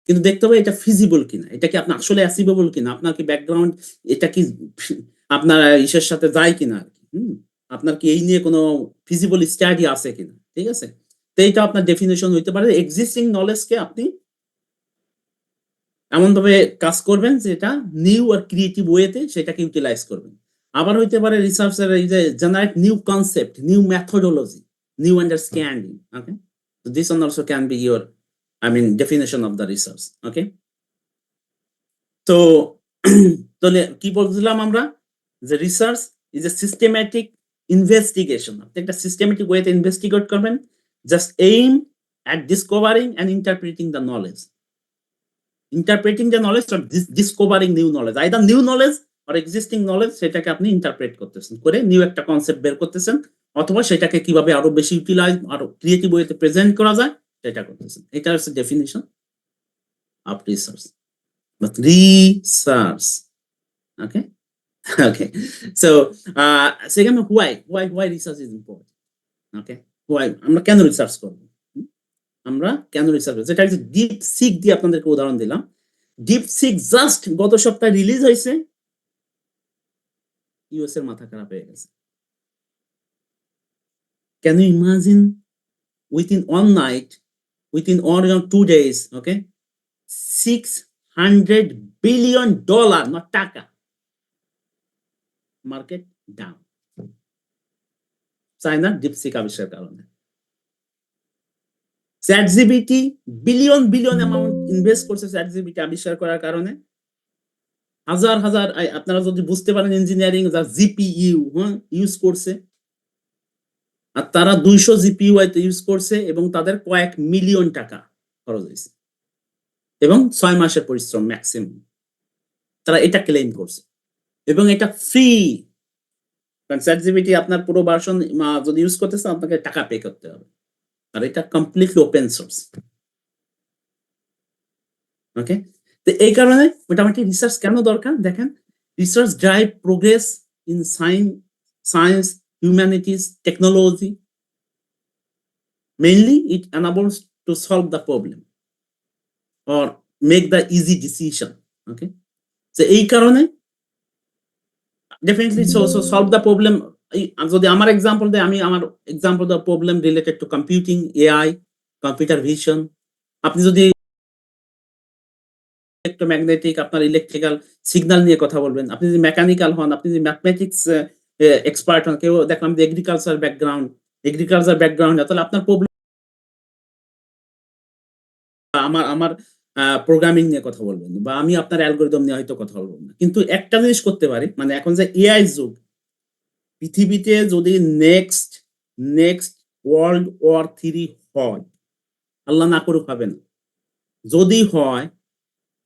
কিন্তু দেখতে হবে এটা ফিজিবল কিনা, এটা কি আপনার আসলে অ্যাচিভেবল কিনা, আপনার কি ব্যাকগ্রাউন্ড এটা কি আপনার ইসের সাথে যায় কিনা আরকি। আপনার কি এই নিয়ে কোনো ফিজিবল স্টাডি আছে কিনা, ঠিক আছে? তো এইটা আপনার ডেফিনিশন হইতে পারে এক্সিস্টিং নলেজ কে আপনি এমনভাবে কাজ করবেন যেটা নিউ আর ক্রিয়েটিভ ওয়েতে সেটাকে ইউটিলাইজ করবেন। আবার হইতে পারে রিসার্চের এই যে generate new concept, new methodology, new understanding, okay? So this one also can be your, I mean, definition of the research, okay? তো তাহলে কি বলছিলাম আমরা? যে research is a systematic investigation. আপনি একটা সিস্টেমেটিক ওয়েতে ইনভেস্টিগেট করবেন, just aim at discovering and interpreting the knowledge. Interpreting the knowledge or discovering new knowledge, either new knowledge or existing knowledge, সেটাকে আপনি ইন্টারপ্রেট করতেছেন, করে নিউ একটা কনসেপ্ট বের করতেছেন, অথবা সেটাকে কিভাবে আরো বেশি ইউটিলাইজ আরো ক্রিয়েটিভ ওয়েতে প্রেজেন্ট করা যায় সেটা করতেছেন। এটা হচ্ছে definition of research. But research, okay? Okay, so second, why research is important, okay? why আমরা কেন রিসার্চ করব, আমরা কেন রিসার্চ করব, যেটা হচ্ছে ডিপ সিক দিয়ে আপনাদেরকে উদাহরণ দিলাম। ডিপ সিক জাস্ট গত সপ্তাহে রিলিজ হয়েছে, ইউএস এর মাথা খারাপ হয়ে গেছে। Can you imagine within one night, within 1 or 2 days, okay, $600 billion, not টাকা, মার্কেট ডাউন, চায়নার ডিপসিক আবিষ্কারের কারণে। চ্যাটজিপিটি বিলিয়ন অ্যামাউন্ট ইনভেস্ট করছে চ্যাটজিপিটি আবিষ্কার করার কারণে। হাজার আপনারা যদি বুঝতে পারেন ইঞ্জিনিয়ারিং যা জিপিইউ ইউজ করছে, আর তারা 200 জিপিইউ ইউজ করছে এবং তাদের কয়েক মিলিয়ন টাকা খরচ হয়েছে এবং 6 মাসের পরিশ্রম ম্যাক্সিমাম। তারা এটা ক্লেম করছে এবং এটা ফ্রি, কারণ চ্যাটজিপিটি আপনার পুরো ভার্সন যদি ইউজ করতে চান আপনাকে টাকা পে করতে হবে, আর এটা কমপ্লিটলি ওপেন সোর্স, ওকে? তো এই কারণে মোটামুটি রিসার্চ কেন দরকার দেখেন। Research drive progress in science, humanities, technology. Mainly it enables to solve the problem or make the easy decision, okay? So এই কারণে definitely so solve the problem. যদি আমার এক্সাম্পল দেয়, আমি আমার example the problem related to computing, AI, computer vision. আপনি যদি electromagnetic, আপনার ইলেকট্রিক্যাল সিগন্যাল নিয়ে কথা বলবেন, আপনি যদি মেকানিক্যাল হন, আপনি যদি ম্যাথমেটিক্স এক্সপার্ট হন, কেউ দেখলাম যে এগ্রিকালচার ব্যাকগ্রাউন্ড, তাহলে আপনার প্রবলেম আমার প্রোগ্রামিং নিয়ে কথা বলবেন, বা আমি আপনার অ্যালগরিদম নিয়ে হয়তো কথা বলবো না। কিন্তু একটা জিনিস করতে পারি, মানে এখন যে এআই যুগ, পৃথিবীতে যদি নেক্সট ওয়ার্ল্ড ওয়ার 3 হয়, আল্লাহ না করুক হবে না, যদি হয়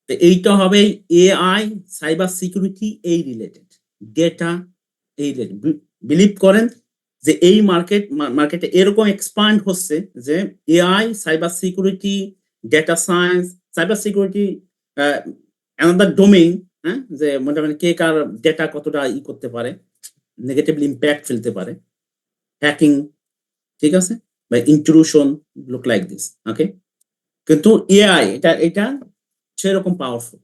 তো এইটা হবে এআই, সাইবার সিকিউরিটি এই রিলেটেড, ডেটা এই রিলেটেড। বিলিভ করেন যে এই মার্কেটে এরকম এক্সপান্ড হচ্ছে যে AI, cyber security, data science, cyber security another domain, হ্যাঁ, যে মোটামুটি কে কার ডেটা কতটা করতে পারে, নেগেটিভলি ইম্প্যাক্ট ফেলতে পারে, হ্যাকিং, ঠিক আছে, বা ইন্ট্রুশন, লুক লাইক দিস, ওকে? কিন্তু এআই এটা সেরকম পাওয়ারফুল,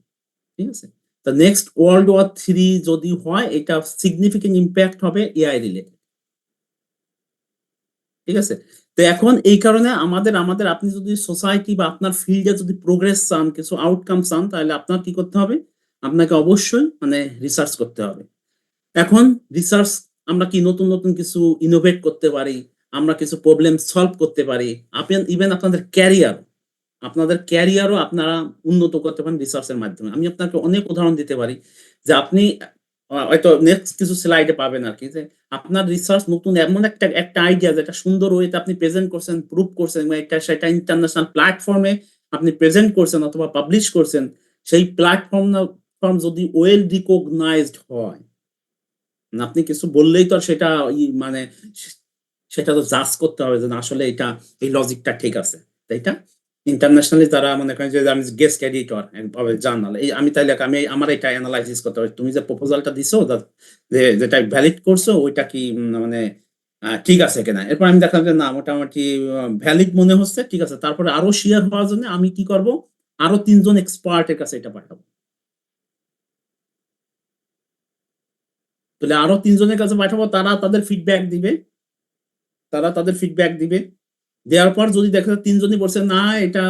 ঠিক আছে? তো নেক্সট ওয়ার্ল্ড ওয়ার 3 যদি হয়, এটা সিগনিফিকেন্ট ইম্প্যাক্ট হবে এআই রিলেটেড, ঠিক আছে? তো এখন এই কারণে আমাদের আপনি যদি সোসাইটি বা আপনার ফিল্ডে যদি প্রোগ্রেস চান, কিছু আউটকাম চান, তাহলে আপনার কি করতে হবে, আপনাকে অবশ্যই মানে রিসার্চ করতে হবে। এখন রিসার্চ আমরা কি নতুন কিছু ইনোভেট করতে পারি, আমরা কিছু প্রবলেম সলভ করতে পারি, ইভেন আপনাদের ক্যারিয়ারও আপনারা উন্নত করতে পারেন রিসার্চের মাধ্যমে। আমি আপনাকে অনেক উদাহরণ দিতে পারি যে আপনি হয়তো নেক্সট কিছু স্লাইডে পাবেন আরকি, যে আপনার রিসার্চ নতুন এমন একটা আইডিয়া যেটা সুন্দর ওয়েতে আপনি প্রেজেন্ট করছেন, প্রুভ করছেন, এবং সেটা ইন্টারন্যাশনাল প্ল্যাটফর্মে আপনি প্রেজেন্ট করছেন অথবা পাবলিশ করছেন, সেই প্ল্যাটফর্ম যদি ওয়েল রিকগনাইজড হয়, আপনি কিছু বললেই তো আর সেটা মানে সেটা তো জাজ করতে হবে যে না আসলে এটা এই লজিকটা ঠিক আছে, তাই না? ইন্টারন্যাশনালি তারা মনে করেন যে আমি গেস্ট এডিটর জার্নাল, এই আমি তাইলে আমার এটা অ্যানালাইসিস করতে হবে, তুমি যে প্রপোজালটা দিছো যেটা ভ্যালিড করছো ওইটা কি মানে ঠিক আছে কিনা। এরপর আমি দেখলাম যে না মোটামুটি ভ্যালিড মনে হচ্ছে, ঠিক আছে, তারপরে আরো শেয়ার হওয়ার জন্য আমি কি করব, আরো 3 জন এক্সপার্টের কাছে এটা পাঠাবো। তাহলে আরো 3 জনের কাছে পাঠাবো, তারা তাদের ফিডব্যাক দিবে, দেওয়ার পর যদি দেখা যায় 3 জনই বলছে না এটা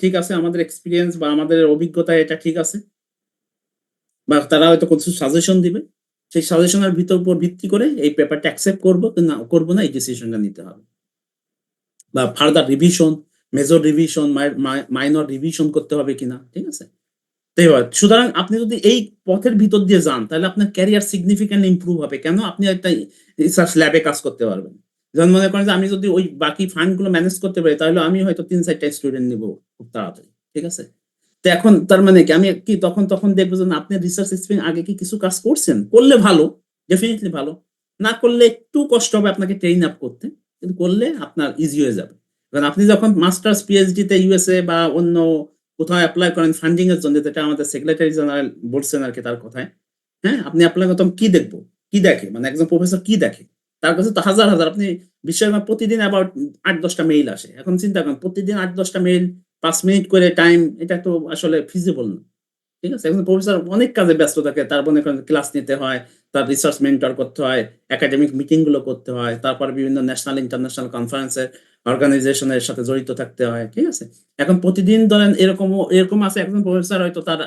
ঠিক আছে, আমাদের এক্সপেরিয়েন্স বা আমাদের অভিজ্ঞতায় এটা ঠিক আছে, বা তারা হয়তো কিছু সাজেশন দিবে, সেই সাজেশনের উপর ভিত্তি করে এই পেপারটা অ্যাকসেপ্ট করবো কি না করবো না, এই ডিসিশনটা নিতে হবে। বা further revision, major revision, minor revision করতে হবে কিনা, ঠিক আছে? সুতরাং আপনি যদি এই পথের ভিতর দিয়ে যান তাহলে আপনার ক্যারিয়ার সিগনিফিক্যান্টলি ইমপ্রুভ হবে। কেন? আপনি একটা রিসার্চ ল্যাবে কাজ করতে পারবেন। যেমন মনে করেন যে আমি যদি ওই বাকি ফান্ড গুলো ম্যানেজ করতে পারি তাহলে আমি হয়তো 3-4টা স্টুডেন্ট নিব খুব তাড়াতাড়ি, ঠিক আছে? তো এখন তার মানে কি আমি কি তখন দেখবো যে না, আপনি রিসার্চ এক্সপেরিয়েন্স আগে কি কিছু কাজ করছেন, করলে ভালো, ডেফিনেটলি ভালো, না করলে একটু কষ্ট হবে আপনাকে ট্রেন আপ করতে, কিন্তু করলে আপনার ইজি হয়ে যাবে। কারণ আপনি যখন মাস্টার্স পিএইচডি তে ইউএসএ বা অন্য কোথাও এপ্লাই করেন ফান্ডিং এর জন্য, যেটা আমাদের সেক্রেটারি জেনারেল বলছেন আর কি তার কথায়, হ্যাঁ, আপনি এপ্লাই করতে কি দেখবো, কি দেখে, মানে একজন প্রফেসর কি দেখে, তার কাছে তো হাজার হাজার, আপনি বিশ্বের প্রতিদিন অ্যাবাউট 8-10টা মেইল আসে। এখন চিন্তা করেন প্রতিদিন 8-10টা মেইল, 5 মিনিট করে টাইম, এটা তো আসলে ফিজিবল না, ঠিক আছে? একজন প্রফেসর অনেক কাজে ব্যস্ত থাকে, তার মনে করেন ক্লাস নিতে হয়, তার রিসার্চ মেন্টর করতে হয়, একাডেমিক মিটিং গুলো করতে হয়, তারপর বিভিন্ন ন্যাশনাল ইন্টারন্যাশনাল কনফারেন্সের অর্গানাইজেশনের সাথে জড়িত থাকতে হয়, ঠিক আছে? এখন প্রতিদিন ধরেন এরকম আছে একজন প্রফেসর হয়তো তার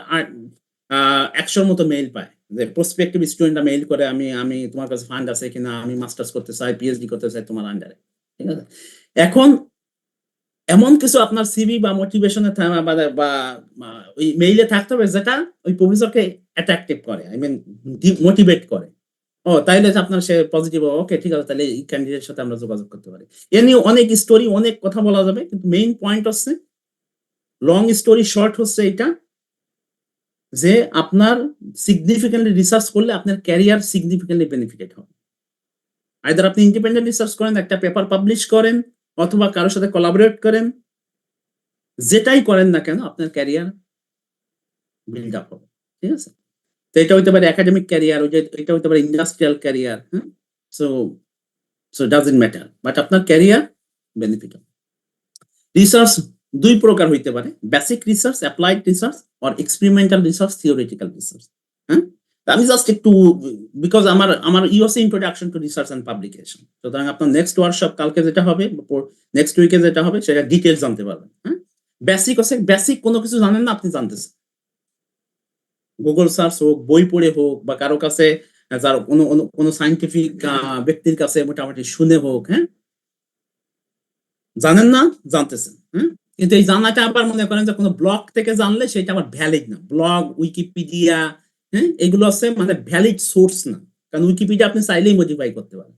100র মতো মেইল পায়, যে প্রসপেক্টিভ স্টুডেন্টরা মেইল করে, আমি আমি তোমার কাছে ফান্ড আছে কিনা, আমি মাস্টার্স করতে চাই, পিএইচডি করতে চাই তোমার আন্ডারে, ঠিক আছে? এখন এমন কিছু আপনার সিভি বা মোটিভেশনে বা ওই মেইলে থাকতে হবে যেটা ওই প্রফেসরকে অ্যাট্রাকটিভ করে, আই মিন মোটিভেট করে। ও তাইলে যে আপনার সে পজিটিভ, ওকে ঠিক আছে, তাহলে এই ক্যান্ডিডেটের সাথে আমরা যোগাযোগ করতে পারি। এ নিয়ে অনেক স্টোরি, অনেক কথা বলা যাবে, কিন্তু মেইন পয়েন্ট হচ্ছে, লং স্টোরি শর্ট হচ্ছে এটা, যে আপনার সিগনিফিক্যান্টলি রিসার্চ করলে আপনার ক্যারিয়ার সিগনিফিক্যান্টলি বেনিফিটেড হবে। আইদার আপনি ইন্ডিপেন্ডেন্ট রিসার্চ করেন, একটা পেপার পাবলিশ করেন, অথবা কারোর সাথে কোলাবোরেট করেন, যেটাই করেন না কেন আপনার ক্যারিয়ার বিল্ড আপ হবে, ঠিক আছে? তো এটা হইতে পারে একাডেমিক ক্যারিয়ার, ওই যে এটা হইতে পারে ইন্ডাস্ট্রিয়াল ক্যারিয়ার, হ্যাঁ? So so doesn't matter, but আপনার ক্যারিয়ার বেনিফিট হবে। রিসার্চ 2 প্রকার হইতে পারে, basic research, applied research, or experimental research, theoretical research, হ্যাঁ? আমি জাস্ট একটু, বিকজ আমার USA introduction to research and publication, সুতরাং আপনার নেক্সট ওয়ার্কশপ কালকে যেটা হবে, নেক্সট উইকে যেটা হবে, সেটা ডিটেইলস জানতে পারবেন, হ্যাঁ? বেসিক হচ্ছে বেসিক কোনো কিছু জানেন না, আপনি জানতেছেন, গুগল সার্চ হোক, বই পড়ে হোক, বা কারো কাছে যার কোনো সায়েন্টিফিক ব্যক্তির কাছে মোটামুটি শুনে হোক, হ্যাঁ? জানেন না, জানতেছেন, হ্যাঁ? কিন্তু এই জানাটা আবার মনে করেন যে কোনো ব্লগ থেকে জানলে সেটা আবার ভ্যালিড না। ব্লগ, উইকিপিডিয়া, হ্যাঁ, এগুলো আছে মানে ভ্যালিড সোর্স না, কারণ উইকিপিডিয়া আপনি চাইলেই মডিফাই করতে পারেন,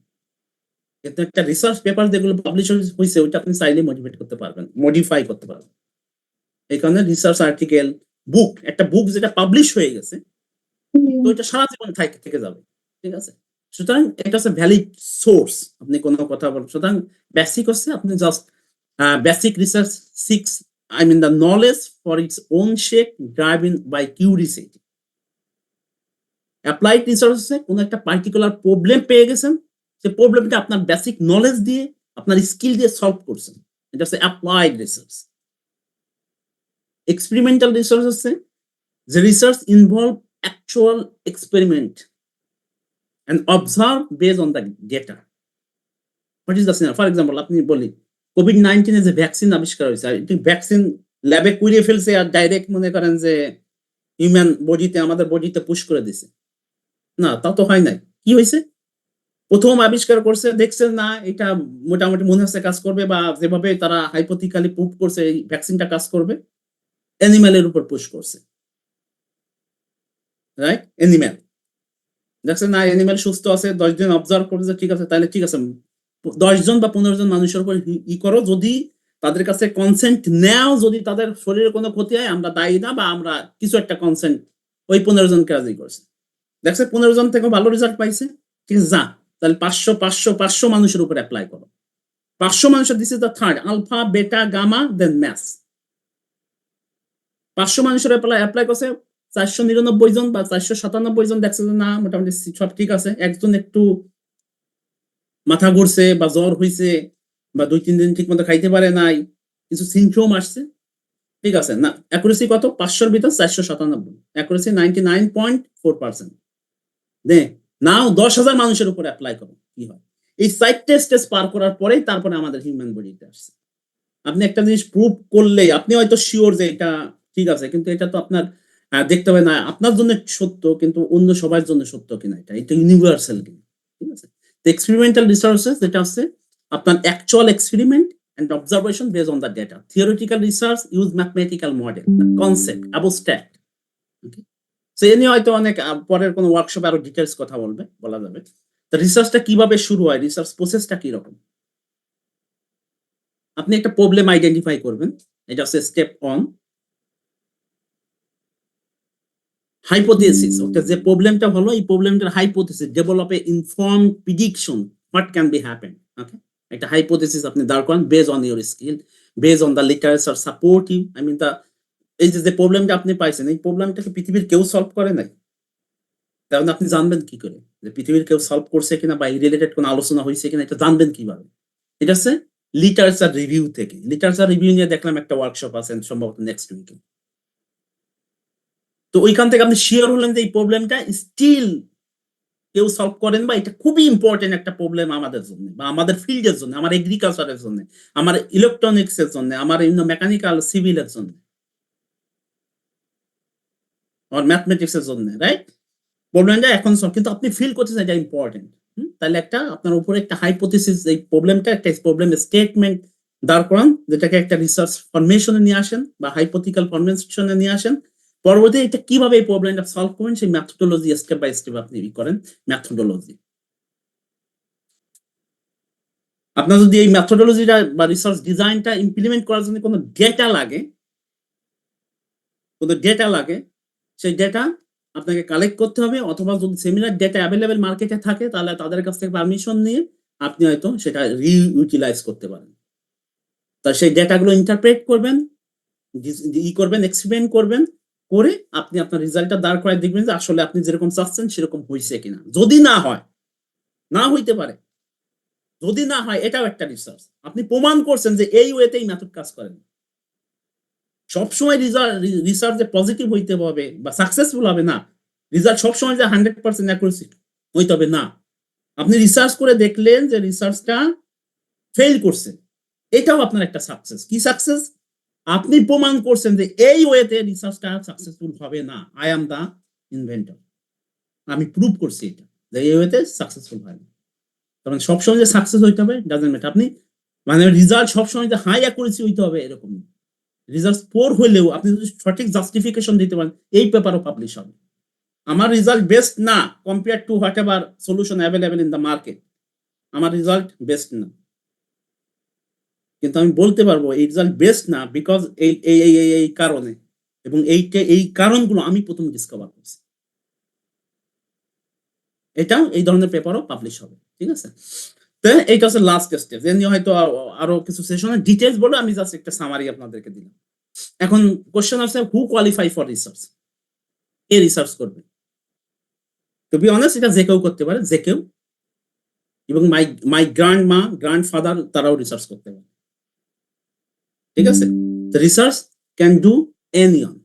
কিন্তু একটা রিসার্চ পেপার যেগুলো পাবলিশ হয়েছে ওইটা আপনি চাইলেই মডিফাই করতে পারবেন। এই কারণে রিসার্চ আর্টিকেল, বুক, একটা বুক যেটা পাবলিশ হয়ে গেছে, তো এটা সারা জীবন থেকে যাবে, ঠিক আছে? সুতরাং এটা হচ্ছে ভ্যালিড সোর্স, আপনি কোনো কথা বলেন। সুতরাং বেসিক হচ্ছে আপনি just basic research six, I mean the knowledge for its own sake, driven by curiosity. Applied research হচ্ছে কোনো একটা পার্টিকুলার প্রবলেম পেয়ে গেছেন, সে প্রবলেমটা আপনার বেসিক নলেজ দিয়ে, আপনার স্কিল দিয়ে সলভ করছেন, এটা হচ্ছে অ্যাপ্লাইড রিসার্চ। এক্সপেরিমেন্টাল রিসার্চ হচ্ছে যে research involve actual experiment and observe based on the data. What is the scenario? For example, আপনি বলি COVID-19 এর যে ভ্যাকসিন আবিষ্কার হয়েছে, ভ্যাকসিন ল্যাবে কুড়িয়ে ফেলছে আর ডাইরেক্ট মনে করেন যে হিউম্যান বডিতে, আমাদের বডিতে পুশ করে দিছে, না, তা তো হয় নাই। কি হয়েছে? প্রথম আবিষ্কার করছে, দেখছে না এটা মোটামুটি মনে হচ্ছে কাজ করবে, বা যেভাবে তারা হাইপোথিক্যালি প্রুভ করছে এই ভ্যাকসিনটা কাজ করবে, অ্যানিমেলের উপর পুশ করছে, রাইট? অ্যানিমেল দেখছে না, অ্যানিমেল সুস্থ আছে, 10 দিন অবজার্ভ করছে, ঠিক আছে, তাহলে ঠিক আছে, 10 জন বা 15 জন মানুষের উপর ই করো, যদি তাদের কাছে কনসেন্ট নেও, যদি তাদের শরীরে কোনো ক্ষতি হয় আমরা দায়ী না, বা আমরা কিছু একটা কনসেন্ট ওই 15 জনকে রাজি করছে, দেখছে 15 জন থেকে ভালো রেজাল্ট পাইছে, ঠিক আছে, যা তাহলে 500 মানুষের উপর অ্যাপ্লাই করো। 500 মানুষের, this is the third, alpha, beta, gamma, then mass. 500 মানুষের অ্যাপ্লাই করছে, 499 জন বা 497 জন দেখছে যে না মোটামুটি সব ঠিক আছে, একজন একটু মাথা ঘুরছে বা জ্বর হয়েছে, বা 2-3 দিন ঠিক মতো খাইতে পারে নাই, কিছু সিমটম আসছে, ঠিক আছে না, অ্যাকুরেসি কত? 500 ভিতর 497, অ্যাকুরেসি 99.4%। নাও 10,000 মানুষের উপর অ্যাপ্লাই করো, কি হয়? এই 4টে স্টেজ পার করার পরেই তারপরে আমাদের হিউম্যান বডিতে আসছে। আপনি একটা জিনিস প্রুভ করলেই আপনি হয়তো সিওর যে এটা ঠিক আছে, কিন্তু এটা তো আপনার দেখতে হবে না আপনার জন্য সত্য কিন্তু অন্য সবার জন্য সত্য কিনা, এটা ইউনিভার্সাল কিনা। ঠিক আছে? তো এক্সপেরিমেন্টাল রিসার্চেস যেটা হচ্ছে আপনার actual experiment and observation based on the data. Theoretical research use mathematical model, the concept, abstract. Okay? So এ নিয়ে হয়তো অনেক পরের কোনো ওয়ার্কশপে আরো ডিটেইলস কথা বলা যাবে। তো রিসার্চটা কিভাবে শুরু হয়, রিসার্চ প্রসেসটা কি রকম? আপনি একটা প্রবলেম আইডেন্টিফাই করবেন। এটা হচ্ছে স্টেপ 1। হাইপোথেসিস, ওকে, যে প্রবলেমটা হলো এই প্রবলেমটার hypothesis develop a informed prediction what can be happen. Okay, একটা হাইপোথেসিস আপনি দাঁড় করান base on your skill, base on the literature support you. I mean the এই যে প্রবলেমটা আপনি পাইছেন এই প্রবলেমটাকে পৃথিবীর কেউ সলভ করে নাই, তাহলে আপনি জানবেন কি করে যে পৃথিবীর কেউ সলভ করছে কিনা বা এই রিলেটেড কোনো আলোচনা হয়েছে কিনা, এটা জানবেন কিভাবে? এটা হচ্ছে লিটারেচার রিভিউ থেকে। লিটারেচার রিভিউ নিয়ে দেখলাম একটা ওয়ার্কশপ আছে সম্ভবত নেক্সট উইকে। তো ওইখান থেকে আপনি শিওর হলেন যে এই প্রবলেমটা স্টিল কেউ সলভ করেন বা এটা খুবই ইম্পর্টেন্ট একটা প্রবলেম আমাদের জন্য বা আমাদের ফিল্ডের জন্য, আমার এগ্রিকালচারের জন্য, আমার ইলেকট্রনিক্স এর জন্য, আমার মেকানিক্যাল সিভিলের জন্য, আমার ম্যাথমেটিক্স এর জন্য, রাইট? প্রবলেমটা এখন সলভ, কিন্তু আপনি ফিল করতেছেন এটা ইম্পর্টেন্ট। তাহলে একটা আপনার উপরে একটা হাইপোথেসিস, এই প্রবলেমটা একটা প্রবলেম স্টেটমেন্ট দাঁড় করান, যেটাকে একটা রিসার্চ ফরমেশনে নিয়ে আসেন বা হাইপোথিক্যাল ফরমেশনে নিয়ে আসেন। পরবর্তী এটা কিভাবে এই প্রবলেমটা সলভ করবেন সেই ম্যাথোডোলজি স্টেপ বাই স্টেপ আপনি করেন। ম্যাথোডোলজি আপনার যদি এই ম্যাথোডোলজিটা বা রিসার্চ ডিজাইনটা ইমপ্লিমেন্ট করার জন্য কোনো ডেটা লাগে, সেই ডেটা আপনাকে কালেক্ট করতে হবে, অথবা যদি সিমিলার ডেটা অ্যাভেলেবেল মার্কেটে থাকে তাহলে তাদের কাছ থেকে পারমিশন নিয়ে আপনি হয়তো সেটা রিইউটিলাইজ করতে পারেন। তা সেই ডেটাগুলো ইন্টারপ্রেট করবেন, করবেন, এক্সপ্লেন করবেন, করে আপনি আপনার রেজাল্টটা দাঁড় করায় দেখবেন যে আসলে আপনি যেরকম চাচ্ছেন সেরকম হয়েছে কিনা। যদি না হয়, না হইতে পারে, যদি না হয় এটাও একটা রিসার্চ, আপনি প্রমাণ করছেন যে এই ওয়েতেই মেথড কাজ করেন। সবসময় রিসার্চ যে পজিটিভ হইতে হবে বা সাকসেসফুল হবে না, রিসার্চ সবসময় যে 100% অ্যাকুরেসি হইতে হবে না। আপনি রিসার্চ করে দেখলেন যে রিসার্চটা ফেল করছে, এটাও আপনার একটা সাকসেস। কি সাকসেস? আপনি প্রমাণ করছেন যে এই ওয়েতে রিসার্চটা সাকসেসফুল হবে না। আই এম দা ইনভেন্টর, আমি প্রুভ করছি এটা যে এই ওয়েতে সাকসেসফুল হয় না। কারণ সবসময় যে সাকসেস হইতে হবে ডাজন্ট ম্যাটার। আপনি মানে রিজাল্ট সবসময় যে হাই অ্যাকুরেসি হইতে হবে এরকম না। রেজাল্ট পোর হইলেও আপনি যদি সঠিক জাস্টিফিকেশন দিতে পারেন এই পেপারও পাবলিশ হবে। আমার রেজাল্ট বেস্ট না compare to what ever solution available in the market, আমার রেজাল্ট বেস্ট না, কিন্তু আমি বলতে পারবো এই রেজাল্ট বেস্ট না বিকজ এই কারণে, এবং এই কারণগুলো আমি প্রথম ডিসকভার করছি। এটাও এই ধরনের পেপারও পাবলিশ হবে। ঠিক আছে? তো এইটা হচ্ছে লাস্ট স্টেজ। এর নিয়ে হয়তো আরো কিছু সেশনে ডিটেইলস বলে আমি জাস্ট একটা সামারি আপনাদেরকে দিলাম। এখন কোশ্চেন আছে হু qualify for research, K research করবে? টু বি অনেস্ট এটা যে কেউ করতে পারে, যে কেউ, এবং মাই গ্র্যান্ডফাদার তারাও রিসার্চ করতে পারে। ঠিক আছে? Research can do anyone.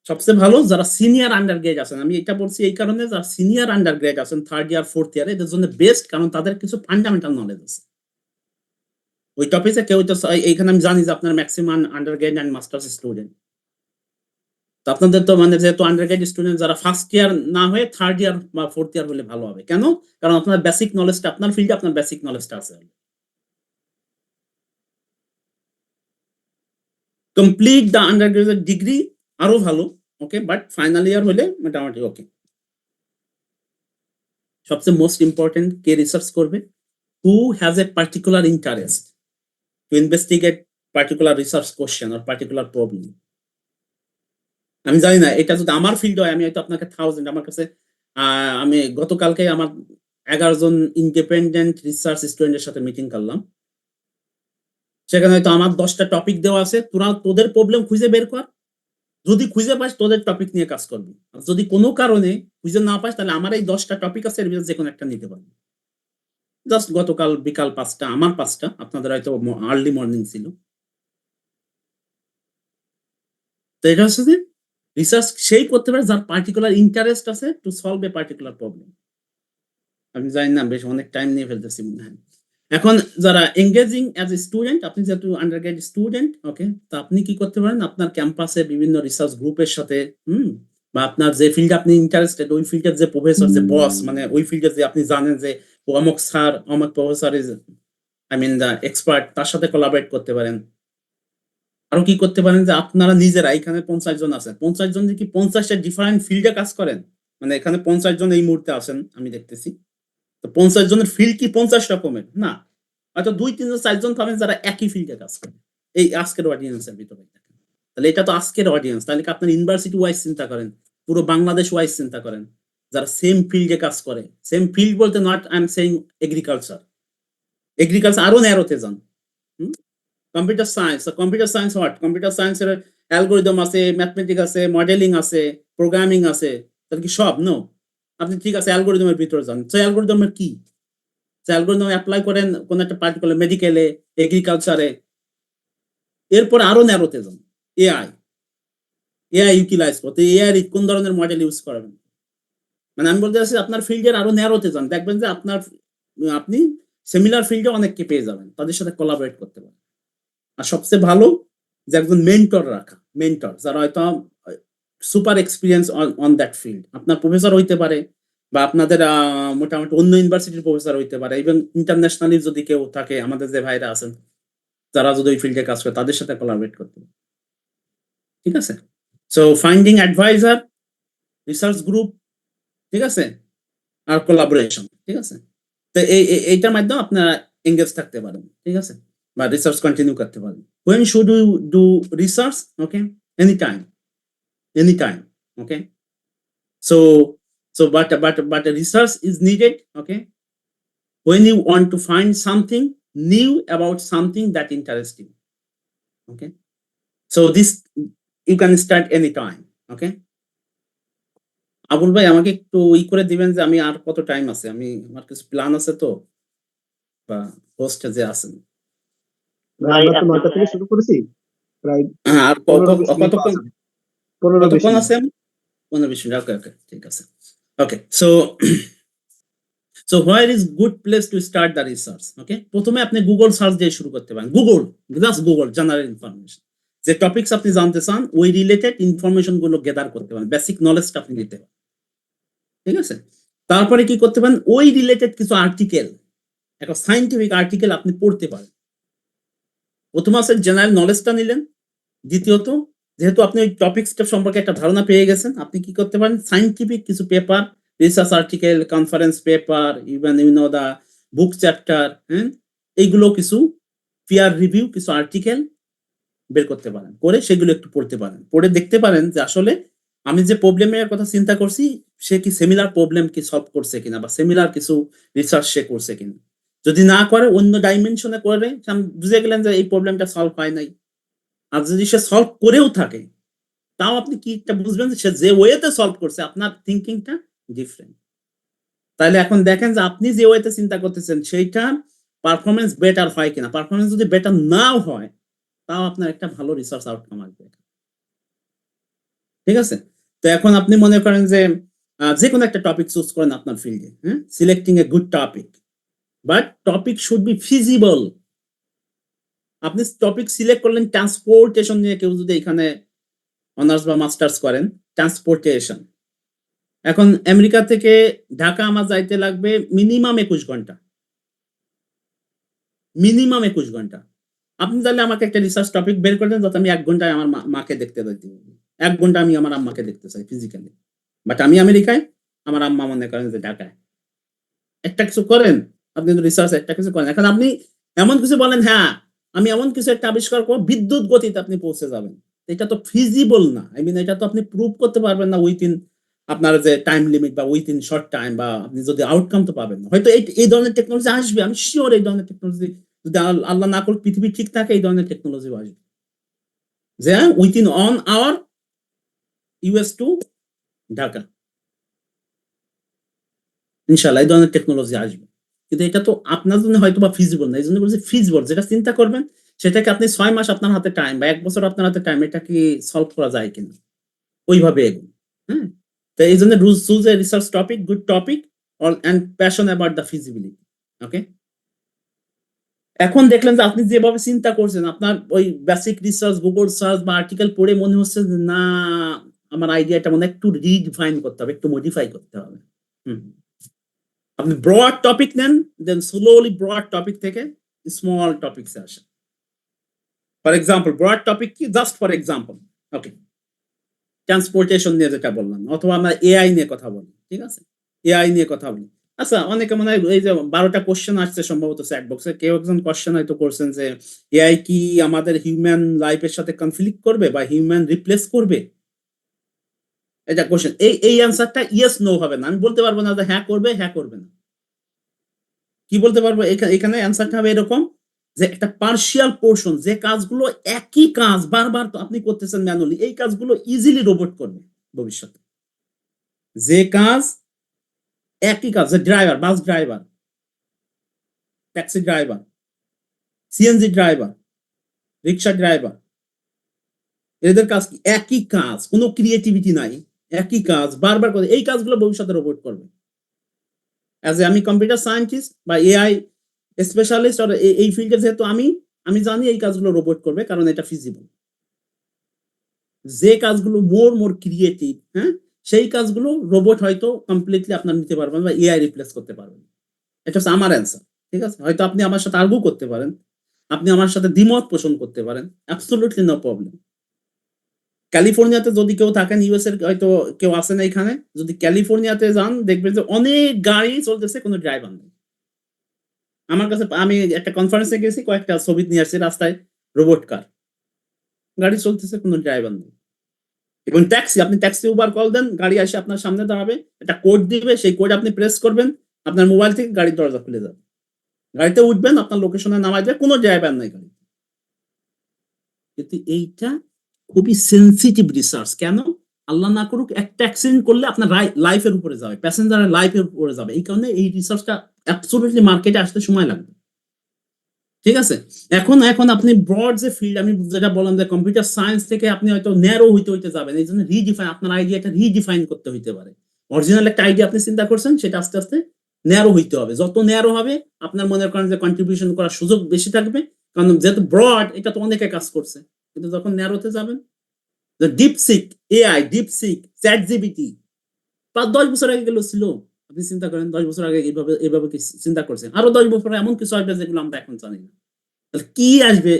সবচেয়ে ভালো যারা সিনিয়র আন্ডার গ্রেড আছেন, আমি এটা বলছি এই কারণে যারা সিনিয়র আন্ডার গ্রেড আছেন থার্ড ইয়ার ফোর্থ ইয়ার, এদের জন্য বেস্ট, কারণ তাদের কিছু ফান্ডামেন্টাল নলেজ আছে ওই টপিকে। কেউ তো এইখানে আমি জানি যে আপনার maximum under grade and masters student, তো আপনাদের তো মানে যেহেতু আন্ডারগ্রেড স্টুডেন্ট যারা ফার্স্ট ইয়ার না হয়ে থার্ড ইয়ার বা ফোর্থ ইয়ার হলে ভালো হবে। কেন? কারণ আপনার বেসিক নলেজটা, আপনার ফিল্ডে আপনার বেসিক নলেজটা আছে। কমপ্লিট দ্য আন্ডারগ্রেজুয়েট ডিগ্রি আরো ভালো, ওকে, বাট ফাইনাল ইয়ার হলে মোটামুটি ওকে। সবচেয়ে মোস্ট ইম্পর্টেন্ট কে রিসার্চ করবে? Who has a particular interest to investigate particular research question or particular problem. আমি জানি না এটা যদি আমার ফিল্ড হয় আমি হয়তো আপনাকে থাউজেন্ড, আমার কাছে আমি গতকালকে আমার 11 জন ইন্ডিপেন্ডেন্ট রিসার্চ স্টুডেন্টের সাথে মিটিং করলাম। সেখানে হয়তো আমার 10টা টপিক দেওয়া আছে, তোরা তোদের প্রবলেম খুঁজে বের কর, যদি খুঁজে পাস তোদের টপিক নিয়ে কাজ করবি, আর যদি কোনো কারণে খুঁজে না পাস তাহলে আমার এই 10টা টপিক আছে এর ভিতরে যে কোনো একটা নিতে পারবি। জাস্ট গতকাল বিকাল ৫টা, আমার ৫টা, আপনাদের হয়তো আর্লি মর্নিং ছিল। তো এটা হচ্ছে যে রিসার্চ সেই করতে পারে যার পার্টিকুলার ইন্টারেস্ট আছে to solve a particular problem. আমি জানি না, বেশ অনেক টাইম নিয়ে ফেলতেছি মনে হয়। এখন যারা এনগেজিং অ্যাজ এ স্টুডেন্ট, আপনি যেহেতু আন্ডারগ্রেড স্টুডেন্ট, ওকে, তো আপনি কি করতে পারেন আপনার ক্যাম্পাসে বিভিন্ন রিসার্চ গ্রুপের সাথে, বা আপনার যে ফিল্ডে আপনি ইন্টারেস্টেড ওই ফিল্ডের যে প্রফেসর, যে বস, মানে ওই ফিল্ডে যে আপনি জানেন যে অমুক স্যার, অমুক professor is, I mean the expert, তার সাথে কোলাবরেট করতে পারেন। আরো কি করতে পারেন যে আপনারা নিজেরা, এখানে 50 জন আছে, 50 জন কি 50টা ডিফারেন্ট ফিল্ডে কাজ করেন? মানে এখানে 50 জন এই মুহূর্তে আছেন আমি দেখতেছি। তো 50 জনের ফিল্ড কি 50 রকমের? না। হয়তো ২, ৩ জন, ৪ জন পাবেন যারা একই ফিল্ডে কাজ করে। এই আজকের অডিয়েন্সের ভিতরে। তাহলে এটা তো আজকের অডিয়েন্স। তাহলে কি আপনার ইউনিভার্সিটি ওয়াইজ চিন্তা করেন, পুরো বাংলাদেশ ওয়াইজ চিন্তা করেন। যারা সেম ফিল্ডে কাজ করে। সেম ফিল্ড বলতে not I am saying agriculture. Agriculture আরো ন্যারোতে যান। Hmm? Computer science, computer science what? Computer সায়েন্সের অ্যালগরিদম আছে, ম্যাথমেটিক্স আছে, মডেলিং আছে, প্রোগ্রামিং আছে। তাহলে কি সব? নো। আপনি ঠিক আছে অ্যালগরিদমের ভিতরে যান। সো অ্যালগরিদমের কি? অ্যালগরিদম এপ্লাই করেন কোন একটা পার্টিকুলার মেডিকেলে, এগ্রিকালচারে। এরপর আরো ন্যারোতে যান। এআই। এআই ইউটিলাইজ করতে এআই কোন ধরনের মডেল ইউজ করবেন? মানে আমি বলতে চাচ্ছি আপনার ফিল্ডের আরো ন্যারোতে যান। দেখবেন যে আপনি সিমিলার ফিল্ডে অনেককে পেয়ে যাবেন। তাদের সাথে কোলাবরেট করতে পারেন। আর সবচেয়ে ভালো যে একজন মেন্টর রাখা। মেন্টর যারা হয়তো super experience on that field. আপনার প্রফেসর হইতে পারে, বা আপনাদের মোটামুটি অন্য ইউনিভার্সিটির প্রফেসর হইতে পারে, এবং ইন্টারন্যাশনালি যদি কেউ থাকে, আমাদের যে ভাইরা আছেন যারা যদি ওই ফিল্ডে কাজ করে তাদের সাথে কোলাবরেট করতে হবে। ঠিক আছে? So finding adviser, research group, ঠিক আছে? আর কোলাবোরেশন, ঠিক আছে? তো এইটার মাধ্যমে আপনারা এনগেজ থাকতে পারেন। ঠিক আছে? বা রিসার্চ কন্টিনিউ করতে পারেন। When should you do research? Okay? Anytime. Anytime. Okay? So but research is needed, okay? When you want to find something new about something that interests you. Okay? So this you can start anytime. Okay? Abul ভাই আমাকে একটু করে দিবেন যে আমি আর কত time আছে? আমার কিছু প্ল্যান আছে তো, বা হোস্টে যে আছেন। ভাই আমরা তো 9টা থেকে শুরু করেছি। প্রায় হ্যাঁ, আর 15-20 মিনিট কতক্ষণ আছে। 15-20 কতক্ষণ মিনিট। আছে? 15-20 মিনিট। ওকে, ওকে, ঠিক আছে। Okay, so where is good place to start the research? Okay, প্রথমে আপনি গুগল সার্চ দিয়ে শুরু করতে পারেন। Just Google general information. যে টপিকস আপনি জানতে চান ওই রিলেটেড ইনফরমেশন গুলো গেদার করতে পারেন, বেসিক নলেজটা আপনি নিতে পারেন। ঠিক আছে? তারপরে কি করতে পারেন, ওই রিলেটেড কিছু আর্টিকেল, একটা সায়েন্টিফিক আর্টিকেল আপনি পড়তে পারেন। প্রথম আছে জেনারেল নলেজটা নিলেন। দ্বিতীয়ত, যেহেতু আপনি ওই টপিকসটা সম্পর্কে একটা ধারণা পেয়ে গেছেন, আপনি কি করতে পারেন, সায়েন্টিফিক কিছু paper, research article, conference paper, even the book chapter, এইগুলো কিছু পিয়ার রিভিউ কিছু আর্টিকেল বের করতে পারেন, করে সেগুলো একটু পড়তে পারেন। পড়ে দেখতে পারেন যে আসলে আমি যে প্রবলেমের কথা চিন্তা করছি সে কি সিমিলার প্রবলেম কি সলভ করছে কিনা, বা সিমিলার কিছু রিসার্চ সে করছে কিনা। যদি না করে, অন্য ডাইমেনশনে করে, বুঝে গেলেন যে এই প্রবলেমটা সলভ হয় নাই। আর যদি সে সলভ করেও থাকে, তাও আপনি কি একটা বুঝবেন যে সে যে ওয়েতে সলভ করছে, আপনার থিঙ্কিংটা ডিফারেন্ট। তাহলে এখন দেখেন যে আপনি যে ওয়েতে চিন্তা করতেছেন সেইটা পারফরমেন্স বেটার হয় কিনা। পারফরমেন্স যদি বেটার নাও হয়, তাও আপনার একটা ভালো রিসার্চ আউটকাম আসবে। ঠিক আছে? তো এখন আপনি মনে করেন যে যে কোনো একটা টপিক চুজ করেন আপনার ফিল্ডে, selecting a good topic, but topic should be feasible. আপনি টপিক সিলেক্ট করলেন ট্রান্সপোর্টেশন নিয়ে, কেউ যদি এখানে অনার্স বা মাস্টার্স করেন, ট্রান্সপোর্টেশন। এখন আমেরিকা থেকে ঢাকা আমার যাইতে লাগবে মিনিমাম 21 ঘন্টা। মিনিমাম 21 ঘন্টা। আপনি তাহলে আমাকে একটা রিসার্চ টপিক বের করে দেন, যাতে আমি 1 ঘন্টায় আমার মাকে দেখতে যাইতে পারি। 1 ঘন্টা আমি আমার আম্মাকে দেখতে চাই ফিজিক্যালি। বাট আমি আমেরিকায়, আমার আম্মা মনে করেন যে ঢাকায়। একটা কিছু করেন, আপনি রিসার্চ একটা কিছু করেন। এখন আপনি এমন কিছু বলেন, হ্যাঁ আমি এমন কিছু একটা আবিষ্কার করব, বিদ্যুৎ গতিতে আপনি পৌঁছে যাবেন। এটা তো ফিজিবল না। আই মিন এটা তো আপনি প্রুভ করতে পারবেন না উইথিন আপনার যে টাইম লিমিট, বা উইথিন শর্ট টাইম, বা আপনি যদি আউটকাম তো পাবেন না। হয়তো এই ধরনের টেকনোলজি আসবে, আমি শিওর এই ধরনের টেকনোলজি, যদি আল্লাহ না করুক পৃথিবী ঠিক থাকে, এই ধরনের টেকনোলজি আসবে যে within 1 hour US to Dhaka. ইনশাআল্লাহ এই ধরনের টেকনোলজি আসবে। কিন্তু এটা তো আপনার জন্য হয়তো বা ফিজিবল না, এই জন্য বলছি ফিজিবল, যেটা চিন্তা করবেন সেটাকে আপনি 6 মাস আপনার হাতে টাইম বা 1 বছর আপনার হাতে টাইম, এটা কি সলভ করা যায় কিনা ওইভাবে এগুন। হ্যাঁ, তো এই জন্য choose a research topic, good topic and passion about the feasibility. Okay, এখন দেখলেন যে আপনি যেভাবে চিন্তা করছেন, আপনার ওই বেসিক রিসার্চ, গুগল সার্চ বা আর্টিকেল পড়ে মনে হচ্ছে যে না, আমার আইডিয়াটা মনে একটু রিডিফাইন করতে হবে, একটু মডিফাই করতে হবে। হুম, আপনি ব্রড টপিক নেন, দেন স্লোলি ব্রড টপিক থেকে স্মল টপিকসে আসেন। ফর এক্সাম্পল, ব্রড টপিক কি, just for example, okay, transportation নিয়ে যেটা বললাম, অথবা আমরা এআই নিয়ে কথা বলি, ঠিক আছে, এআই নিয়ে কথা বলি। আচ্ছা, অনেকে মনে হয় এই যে 12টা কোশ্চেন আসছে সম্ভবত চ্যাট বক্সে, কেউ একজন কোশ্চেন হয়তো করছেন যে এআই কি আমাদের হিউম্যান লাইফের সাথে কনফ্লিক্ট করবে বা হিউম্যান রিপ্লেস করবে, এটা কোশ্চেন। এই অ্যান্সারটা ইয়েস নো হবে না, আমি বলতে পারবো না যে হ্যাঁ করবে, হ্যাঁ করবে না। কি বলতে পারবো, এখানে অ্যান্সারটা হবে এরকম যে একটা পার্শিয়াল পোর্শন, যে কাজগুলো একই কাজ বারবার তো আপনি করতেছেন ম্যানুয়ালি, এই কাজগুলো ইজিলি রোবট করবে ভবিষ্যতে। যে কাজ একই কাজ, যে driver, bus driver, taxi driver, CNG driver, রিক্সা ড্রাইভার, এদের কাজ কি একই কাজ, কোনো ক্রিয়েটিভিটি নাই, একই কাজ বারবার করে, এই কাজগুলো ভবিষ্যতে রোবট করবে। অ্যাজ এ আমি কম্পিউটার সায়েন্টিস্ট বা এআই স্পেশালিস্ট আর এই ফিল্ডে যেহেতু আমি জানি এই কাজগুলো রোবট করবে, কারণ এটা ফিজিবল। যে কাজগুলো মোর ক্রিয়েটিভ, হ্যাঁ, সেই কাজগুলো রোবট হয়তো কমপ্লিটলি আপনার নিতে পারবেন বা এআই রিপ্লেস করতে পারবেন। এটা হচ্ছে আমার অ্যান্সার, ঠিক আছে। হয়তো আপনি আমার সাথে আর্গু করতে পারেন, আপনি আমার সাথে দ্বিমত পোষণ করতে পারেন, অ্যাবসলিউটলি নো প্রবলেম। ক্যালিফোর্নিয়াতে যদি কেউ থাকেন, ইউএস এর হয়তো কেউ আছেন এখানে, যদি ক্যালিফোর্নিয়াতে যান দেখবেন যে অনেক গাড়ি চলতেছে, কোনো ড্রাইভার নেই। আমার কাছে, আমি একটা কনফারেন্সে গেছি, কয়েকটা ছবি নিয়ে আসছি, রাস্তায় রোবট কার, গাড়ি চলতেছে, কোনো ড্রাইভার নেই। এবং ট্যাক্সি, আপনি ট্যাক্সি উবার কল দেন, গাড়ি এসে আপনার সামনে দাঁড়াবে, একটা কোড দিবে, সেই কোড আপনি প্রেস করবেন, আপনার মোবাইল থেকে গাড়ির দরজা খুলে যাবে, গাড়িতে উঠবেন, আপনার লোকেশনে নামাই দেবে, কোনো ড্রাইভার নাই গাড়ি। কিন্তু এইটা খুবই সেন্সিটিভ রিসার্চ। কেন? আল্লাহ না করুক একটা অ্যাক্সিডেন্ট করলে আপনার লাইফের উপরে যাবে, প্যাসেঞ্জারের লাইফের উপরে যাবে, এই কারণে এই রিসার্চটা অ্যাবসলিউটলি মার্কেটে আসতে সময় লাগবে, ঠিক আছে। এখন আপনি ব্রড যে ফিল্ড, আমি যেটা বললাম যে কম্পিউটার সায়েন্স থেকে আপনি হয়তো ন্যারো হইতে যাবেন, এই জন্য রিডিফাইন, আপনার আইডিয়াটা রিডিফাইন করতে হইতে পারে। অরিজিনাল একটা আইডিয়া আপনি চিন্তা করছেন, সেটা আস্তে আস্তে ন্যারো হইতে হবে, যত ন্যারো হবে আপনার মনে করেন যে কন্ট্রিবিউশন করার সুযোগ বেশি থাকবে, কারণ যেহেতু ব্রড, এটা তো অনেকে কাজ করছে। কিন্তু যখন ন্যারোতে যাবেন, DeepSeek, AI, DeepSeek, chat GPT 5-10 বছর আগে গেল ছিল, আপনি চিন্তা করেন 10 বছর আগে এইভাবে কি চিন্তা করছেন, আরো 10 বছর এমন কিছু আসবে যেগুলো আমরা এখন জানি না। তাহলে কি আসবে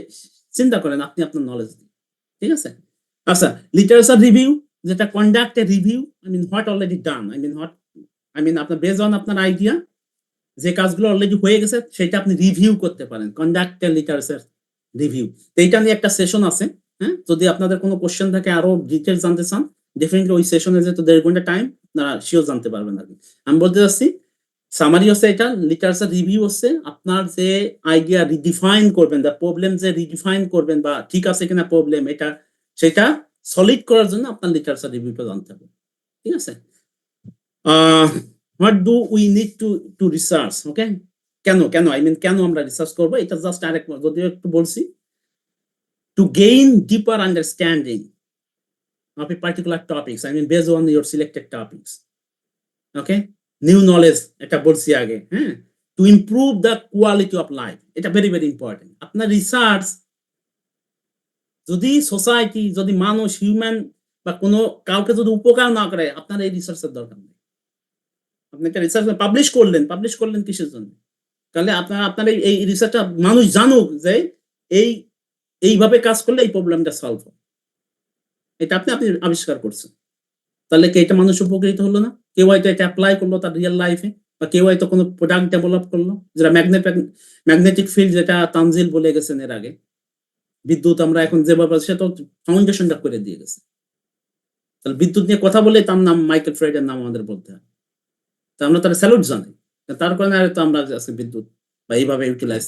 চিন্তা করেন আপনি আপনার নলেজ দিয়ে, ঠিক আছে। আচ্ছা, লিটারেচার রিভিউ, যেটা conduct a review, I mean what already done, I mean আপনার বেজ অন আপনার আইডিয়া, যে কাজগুলো অলরেডি হয়ে গেছে সেটা আপনি রিভিউ করতে পারেন, কন্ডাক্ট এ লিটারেচার রিভিউ। তো এইটা নিয়ে একটা সেশন আছে, হ্যাঁ, যদি আপনাদের কোনো কোশ্চেন থাকে, আরো ডিটেলস জানতে চান, ডেফিনেটলি ওই সেশনে যেহেতু 1.5 ঘন্টা টাইম, আপনারা শিওর জানতে পারবেন আর কি। আমি বলতে চাচ্ছি, সামারি হচ্ছে এটা, লিটারেচার রিভিউ হচ্ছে আপনার যে আইডিয়া রিডিফাইন করবেন, দ্য প্রবলেম যে রিডিফাইন করবেন বা ঠিক আছে কিনা প্রবলেম, এটা সেটা সলিড করার জন্য আপনার লিটারেচার রিভিউটা জানতে হবে, ঠিক আছে। What do we need to research, okay, কেন আই মিন কেন আমরা রিসার্চ করবো, এটা জাস্ট আরেক যদিও একটু বলছি, to gain deeper understanding of a particular topics, I mean based on your selected topics, okay, new knowledge, এটা বলছি আগে, হ্যাঁ, to improve the quality of life, এটা ভেরি ভেরি ইম্পর্টেন্ট। আপনার রিসার্চ যদি সোসাইটি, যদি মানুষ, হিউম্যান বা কোনো কাউকে যদি উপকার না করে, আপনার এই রিসার্চের দরকার নেই। আপনি একটা রিসার্চ পাবলিশ করলেন কিসের জন্য? তাহলে আপনার এই রিসার্চটা মানুষ জানুক যে এই এইভাবে কাজ করলে এই প্রবলেমটা সলভ হয়, এটা আপনি আবিষ্কার করছেন। তাহলে কি এটা মানুষ উপকৃত হলো না? কেউ হয়তো এটা অ্যাপ্লাই করলো তার রিয়েল লাইফে, বা কেউ হয়তো কোনো প্রোডাক্ট ডেভেলপ করলো, যেটা ম্যাগনেটিক ফিল্ড, যেটা তানজিল বলে গেছেন এর আগে, বিদ্যুৎ আমরা এখন যেভাবে, সে তো ফাউন্ডেশনটা করে দিয়ে গেছে। তাহলে বিদ্যুৎ নিয়ে কথা বলে তার নাম, মাইকেল ফ্রাইডের নাম আমাদের বলতে হয়, তা আমরা তার স্যালুট জানাই। তার কারণে তো আমরা আজকে বিদ্যুৎ বা এইভাবে ইউটিলাইজ,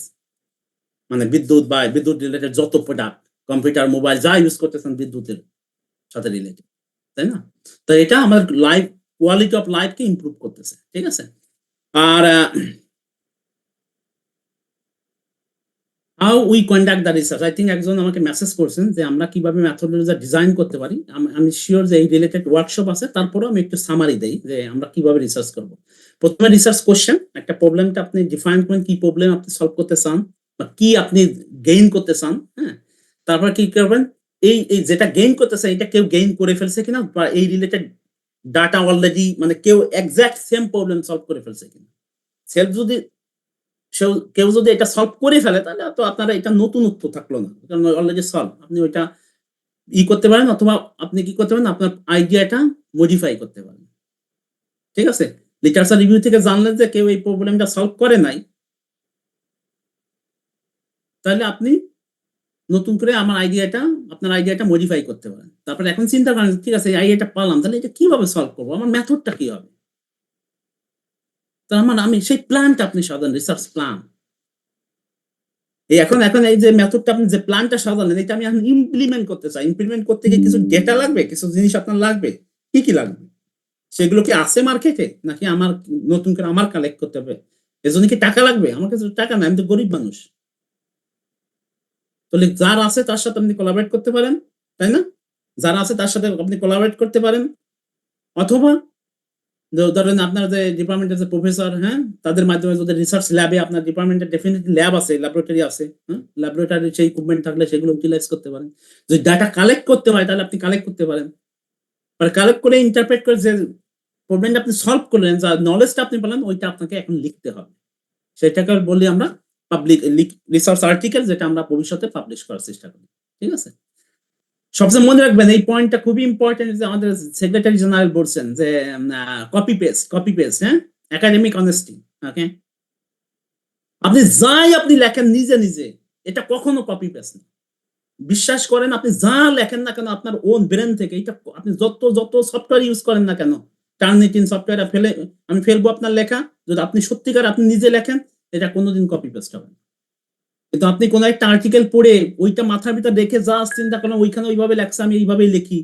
মানে বিদ্যুৎ বা বিদ্যুৎ রিলেটেড যত প্রোডাক্ট, কম্পিউটার, মোবাইল যা ইউজ করতেছেন বিদ্যুতের সাথে রিলেটেড, তাই না? তো এটা আমার লাইফ, কোয়ালিটি অফ লাইফকে ইমপ্রুভ করতেছে, ঠিক আছে। আর how we conduct the research. I think একজন আমাকে মেসেজ করছেন যে আমরা কিভাবে মেথডোলজি ডিজাইন করতে পারি। আমি শিওর যে এই রিলেটেড ওয়ার্কশপ আছে, তারপরেও আমি একটু সামারি দেই যে আমরা কিভাবে রিসার্চ করব। প্রথমে রিসার্চ কোশ্চেন, একটা প্রবলেমটা আপনি ডিফাইন করেন, কি প্রবলেম আপনি সলভ করতে চান বা কি আপনি গেইন করতে চান। হ্যাঁ, তারপর কি করবেন, এই যেটা গেইন করতে চান এটা কেউ গেইন করে ফেলছে কিনা, বা এই রিলেটেড ডাটা অলরেডি মানে কেউ এক্সাক্ট সেম প্রবলেম সলভ করে ফেলছে কিনা। সেলফ যদি কেউ যদি এটা সলভ করে ফেলে তাহলে তো আপনারা এটা নতুনত্ব থাকলো না, কারণ অলরেডি সলভ। আপনি ওইটা করতে পারেন, অথবা আপনি কি করতে পারেন, আপনার আইডিয়াটা মডিফাই করতে পারেন। ঠিক আছে, লিটারেচার রিভিউ থেকে জানলেন যে কেউ এই প্রবলেমটা সলভ করে নাই, তাহলে আপনি নতুন করে আপনার আইডিয়াটা মডিফাই করতে পারেন। তারপরে এখন চিন্তা করেন, ঠিক আছে এই আইডিয়াটা পারলাম, তাহলে এটা কিভাবে সলভ করবো, আমার মেথডটা কি হবে। তার মানে আমি সেই প্ল্যানটা আপনি সাজান, রিসার্চ প্ল্যান। এখন এই যে মেথডটা আপনি যে প্ল্যানটা সাজালেন, এটা আমি এখন ইমপ্লিমেন্ট করতে চাই। ইমপ্লিমেন্ট করতে গিয়ে কিছু ডেটা লাগবে, কিছু জিনিস আপনার লাগবে। কি লাগবে, সেগুলো কি আছে মার্কেটে, নাকি আমার নতুন করে আমার কালেক্ট করতে হবে? এজন্য কি টাকা লাগবে? আমার কাছে টাকা নাই, আমি তো গরিব মানুষ। তাহলে যার আছে তার সাথে আপনি কোলাবরেট করতে পারেন, তাই না? যারা আছে তার সাথে আপনি কোলাবরেট করতে পারেন, অথবা ধরেন আপনার যে ডিপার্টমেন্টের যে প্রফেসর, হ্যাঁ, তাদের মাধ্যমে যদি রিসার্চ ল্যাবে, আপনার ডিপার্টমেন্টের ডেফিনেটলি ল্যাব আছে, ল্যাবরেটরি আছে, হ্যাঁ, ল্যাবরেটরি সেই ইকুইপমেন্ট থাকলে সেগুলো ইউটিলাইজ করতে পারেন। যদি ডাটা কালেক্ট করতে হয় তাহলে আপনি কালেক্ট করতে পারেন, আর কালেক্ট করে ইন্টারপ্রেট করে যে প্রবলেমটা আপনি সলভ করলেন, যা নলেজটা আপনি পেলেন, ওইটা আপনাকে এখন লিখতে হবে। সেটাকে বলি আমরা পাবলিক রিসার্চ আর্টিকেল, যেটা আমরা ভবিষ্যতে পাবলিশ করার চেষ্টা করি। ঠিক আছে, সবচেয়ে মনে রাখবেন এই পয়েন্টটা খুবই ইম্পর্টেন্ট, যে আমাদের সেক্রেটারি জেনারেল বলছেন যে কপি পেস্ট, হ্যাঁ, একাডেমিক অনেস্টি। ওকে, আপনি লেখেন নিজে, এটা কখনো কপি পেস্ট না। বিশ্বাস করেন, আপনি যা লেখেন না কেন আপনার ওন ব্রেন থেকে, এটা আপনি যত সফটওয়্যার ইউজ করেন না কেন, টার্নিটিন সফটওয়্যার আমি ফেলবো আপনার লেখা, যদি আপনি সত্যিকার আপনি নিজে লেখেন, এটা কোনোদিন কপি পেস্ট হবে না। কিন্তু আপনি কোন একটা আর্টিকেল পড়ে ওইটা মাথার ভিতর রেখে যা চিন্তা করেন, ওইখানে ওইভাবে লেখছে, আমি এইভাবেই লিখি,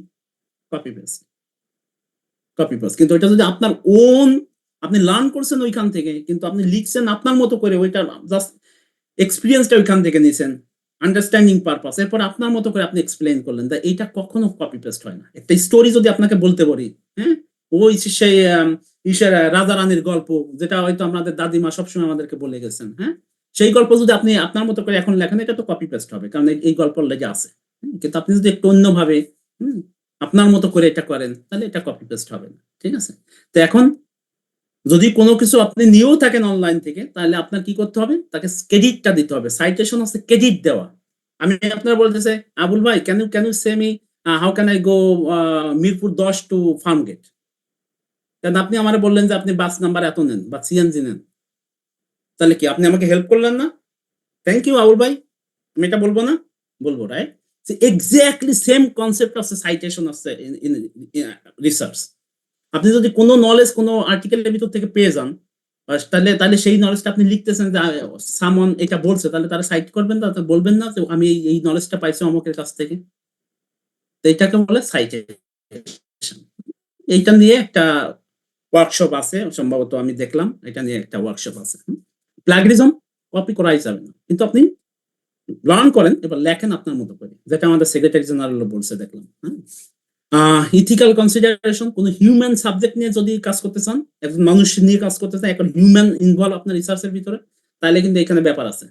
কপি পেস্ট। কিন্তু ওইটা যদি আপনার আপনি লার্ন করছেন ওইখান থেকে, কিন্তু আপনি লিখছেন আপনার মতো করে, ওইটা জাস্ট এক্সপিরিয়েন্সটা ওইখান থেকে নিয়েছেন, আন্ডারস্ট্যান্ডিং পারপাস, এরপর আপনার মতো করে আপনি এক্সপ্লেইন করলেন, তা এইটা কখনো কপি পেস্ট হয় না। একটা স্টোরি যদি আপনাকে বলতে পারি, হ্যাঁ, ওই সেই রাজা রানীর গল্প, যেটা হয়তো আমাদের দাদিমা সবসময় আমাদেরকে বলে গেছেন, হ্যাঁ, সেই গল্প যদি আপনি আপনার মতো করে এখন লেখেন, এটা তো কপি পেস্ট হবে, কারণ এই গল্প লেগে আছে। কিন্তু আপনি যদি একটু অন্যভাবে আপনার মতো করে এটা করেন, তাহলে এটা কপি পেস্ট হবে না। ঠিক আছে, তো এখন যদি কোনো কিছু আপনি নিয়েও থাকেন অনলাইন থেকে, তাহলে আপনার কি করতে হবে, তাকে ক্রেডিটটা দিতে হবে। সাইটেশন আছে ক্রেডিট দেওয়া। আমি আপনার বলতেছে, আবুল ভাই, can you say me how can I go Mirpur 10 to Farmgate? কারণ আপনি আমারে বললেন যে আপনি বাস নাম্বার এত নেন বা সিএনজি নেন, তাহলে কি আপনি আমাকে হেল্প করলেন না? থ্যাংক ইউ আবুল ভাই, আমি এটা বলবো না? বলবো, রাইট? এক্স্যাক্টলি সেম কনসেপ্ট আছে, সাইটেশন আছে ইন রিসার্চ। আপনি যদি কোনো নলেজ কোনো আর্টিকেলের ভিতর থেকে পেয়ে যান, তাহলে সেই নলেজটা আপনি লিখতেছেন যে সামন এটা বলছে, তাহলে তারা সাইট করবেন না, বলবেন না যে আমি এই নলেজটা পাইছি অমুকের কাছ থেকে। তো এটাকে বলে সাইটেশন। এইটা নিয়ে একটা ওয়ার্কশপ আছে, সম্ভবত আমি দেখলাম, এটা নিয়ে একটা ওয়ার্কশপ আছে। প্লাগরিজম কপি করাই যাবে না, কিন্তু আপনি লার্ন করেন, এবার লেখেন আপনার মতো করে, যেটা আমাদের সেক্রেটারি জেনারেল বলছে, দেখলাম। ইথিক্যাল কনসিডারেশন, কোন হিউম্যান সাবজেক্ট নিয়ে যদি কাজ করতে চান, একজন মানুষ নিয়ে কাজ করতে চান, এখন হিউম্যান ইনভলভ আপনার রিসার্চের ভিতরে, তাহলে কিন্তু এখানে ব্যাপার আছে।